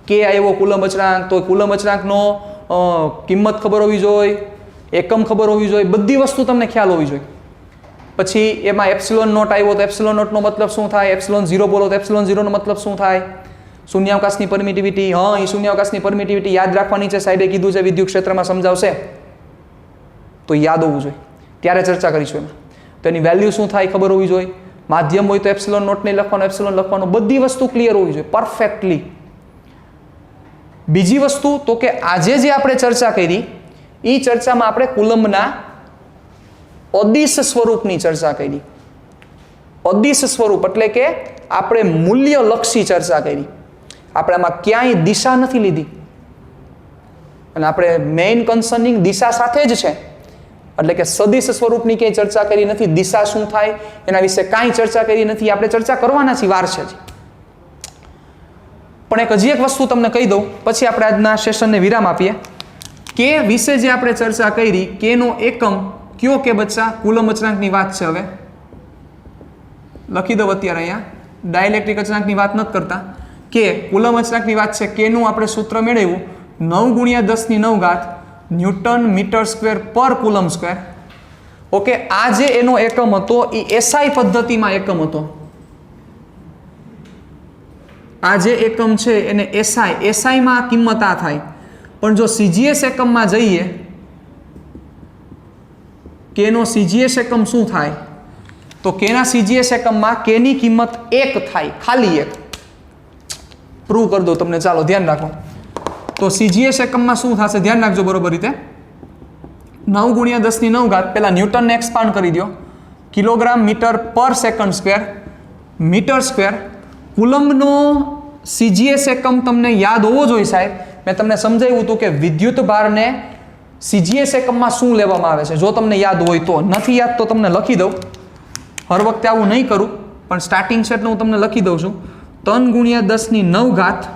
Speaker 1: કે આવ્યો કુલમ અચળાંક, તો કુલમ અચળાંકનો કિંમત ખબર હોવી જોઈએ, એકમ ખબર હોવી જોઈએ, બધી વસ્તુ તમને ખ્યાલ હોવી જોઈએ. પછી એમાં એપ્સિલોન નોટ આવ્યો તો એપ્સિલોન નોટનો મતલબ શું થાય, એપ્સિલોન 0 બોલો તો એપ્સિલોન 0નો મતલબ શું થાય, શૂન્યાવકાશની પરમિટિવિટી, હા એ શૂન્યાવકાશની પરમિટિવિટી યાદ રાખવાની છે. સાહેબે કીધું છે વિદ્યુત ક્ષેત્રમાં સમજાવશે તો યાદ હોવું જોઈએ, ત્યારે ચર્ચા કરીશું. એમાં તો એની વેલ્યુ શું થાય ખબર હોવી જોઈએ. માધ્યમ હોય તો એપ્સિલોન નોટ નહીં લખવાનો, એપ્સિલોન લખવાનો, બધી વસ્તુ ક્લિયર હોવી જોઈએ પરફેક્ટલી. બીજી વસ્તુ તો કે આજે જે આપણે ચર્ચા કરી એ ચર્ચામાં આપણે કુલમના અદિશ સ્વરૂપની ચર્ચા કરી. અદિશ સ્વરૂપ એટલે કે આપણે મૂલ્યલક્ષી ચર્ચા કરી. આપણે આમાં ક્યાંય દિશા નથી લીધી, અને આપણે મેઇન કન્સર્નિંગ દિશા સાથે જ છે. એટલે કે સદિશ સ્વરૂપની ક્યાંય ચર્ચા કરી નથી. દિશા શું થાય એના વિશે કાંઈ ચર્ચા કરી નથી. આપણે ચર્ચા કરવાના છીએ, વાર છે. પણ હજી એક વસ્તુ તમને કહી દઉં, પછી આપણે આજના સેશનને વિરામ આપીએ. કે વિશે જે આપણે ચર્ચા કરી, કેનો એકમ કયો કે બચ્ચા કુલમ અચળાંકની વાત છે. હવે લખી દઉં અત્યારે અહીંયા, ડાયલેક્ટ્રિક અચળાંકની વાત નથી કરતા, કે કુલમ અચળાંકની વાત છે. કેનું આપણે સૂત્ર મેળવ્યું 9 × 10⁹ ન્યૂટન મીટર સ્ક્વેર પર કુલમ સ્ક્વેર. ઓકે, આ જે એનો એકમ હતો એ એસઆઈ પદ્ધતિમાં એકમ હતો. આ જે એકમ છે એને એસઆઈમાં કિંમત આ થાય. પણ જો સીજીએસ એકમમાં જઈએ, કેનો સીજીએસ એકમ શું થાય, તો કેના સીજીએસ એકમમાં કેની કિંમત 1 થાય, ખાલી 1. પ્રૂવ કરી દો તમને, ચાલો ધ્યાન રાખો. તો સીજીએસ એકમમાં શું થશે, ધ્યાન રાખજો બરોબર રીતે. 9 × 10⁹, પહેલા ન્યૂટનને એક્સપાન્ડ કરી દો, kilogram metre per second square, metre square. કુલમનો સીજીએસ એકમ તમને યાદ હોવો જોઈએ સાહેબ. મેં તમને સમજાવ્યું હતું કે વિદ્યુત ભારને સીજીએસ એકમમાં શું લેવામાં આવે છે. જો તમને યાદ હોય તો, નથી યાદ તો તમને લખી દઉં. હર વખતે આવું નહીં કરું, પણ સ્ટાર્ટિંગ છે એટલે હું તમને લખી દઉં છું. 3 × 10⁹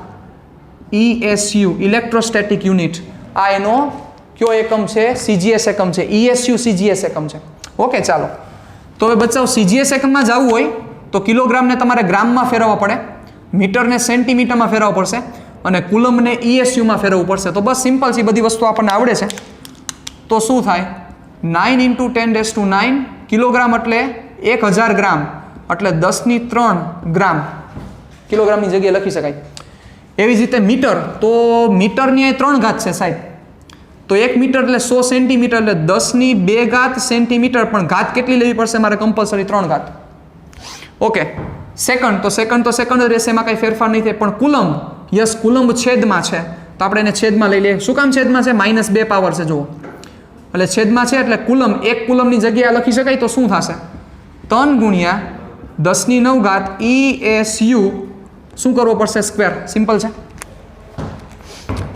Speaker 1: ESU, ઇલેક્ટ્રોસ્ટેટિક યુનિટ. આ એનો કયો એકમ છે, સીજીએસ એકમ છે. ESU સીજીએસ એકમ છે. ઓકે, ચાલો. તો હવે બચ્ચાઓ સીજીએસ એકમમાં જવું હોય તો કિલોગ્રામને તમારે ગ્રામમાં ફેરવવા પડે, મીટરને સેન્ટીમીટરમાં ફેરવવું પડશે, અને કુલમને ESUમાં ફેરવવું પડશે. તો બસ સિમ્પલ છે, બધી વસ્તુ આપણને આવડે છે. તો શું થાય, 9 × 10⁹ કિલોગ્રામ એટલે 1000 ગ્રામ, એટલે 10⁻³ ગ્રામ કિલોગ્રામની જગ્યાએ લખી શકાય. એવી જ રીતે મીટર, તો મીટરની 3 ઘાત છે સાહેબ. તો 1 મીટર એટલે 100 સેન્ટીમીટર, એટલે 10⁻² સેન્ટીમીટર. પણ ઘાત કેટલી લેવી પડશે મારે, કમ્પલસરી 3 ઘાત. ઓકે, સેકન્ડ તો સેકન્ડ જ રહેશે, એમાં કંઈ ફેરફાર નહીં થાય. પણ કુલમ, યસ કુલમ છેદમાં છે, તો આપણે એને છેદમાં લઈ લઈએ. શું કામ છેદમાં છે, -2 પાવર છે જુઓ, એટલે છેદમાં છે એટલે કુલમ, 1 કુલમની જગ્યાએ લખી શકાય. તો શું થશે, 3 × 10⁻³ ESU શું કરવો પડશે, સ્ક્વેર. સિમ્પલ છે,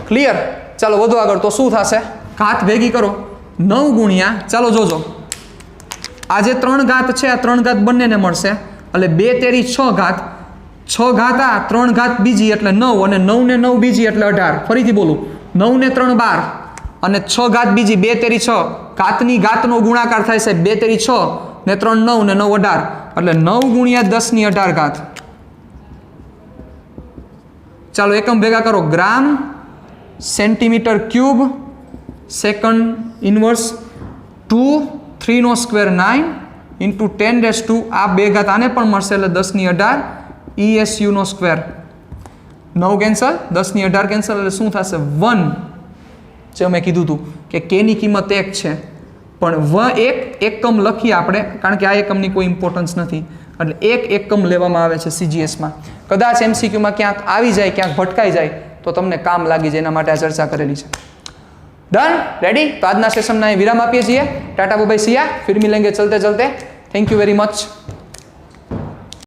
Speaker 1: ક્લિયર. ચાલો વધુ આગળ. તો શું થશે, ઘાત ભેગી કરો, 9 × ચાલો જોજો, આ જે 3 ઘાત છે આ 3 ઘાત બંનેને મળશે, એટલે 2 તેરી 6 ઘાત, 6 ઘાત આ, 3 ઘાત બીજી એટલે 9, અને 9 ને 9 બીજી એટલે 18. ફરીથી બોલું, 9 ને 3 12, અને 6 ઘાત બીજી 2 તેરી 6. ઘાતની ઘાતનો ગુણાકાર થાય છે 2 તેરી 6 ને 3 9 ને 9 18, એટલે 9 × 10⁸. ચાલો એકમ ભેગા કરો, ગ્રામ સેન્ટીમીટર ક્યુબ સેકન્ડ ઇનવર્સ 2 3² 9 × 10⁻². આ 2 ઘાત આને પણ મળશે, એટલે 10⁻18 ESU નો સ્ક્વેર. 9 કેન્સલ, 10 ની 18 કેન્સલ, એટલે શું થશે 1. જે મેં કીધું હતું કે k ની કિંમત 1 છે, પણ એકમ લખીએ આપણે, કારણ કે આ એકમની કોઈ ઇમ્પોર્ટન્સ નથી, એટલે એક એકમ લેવામાં આવે છે CGS-માં. કદાચ MCQ-માં ક્યાંક આવી જાય, ક્યાંક ભટકાઈ જાય તો તમને કામ લાગી જાય, એના માટે આ ચર્ચા કરેલી છે. Done, ready? તો આજના સેશનના અહીં વિરામ આપીએ છીએ. ટાટા બાય બાય, સિયા, ફિર મિલેંગે ચલતે ચલતે. Thank you very much.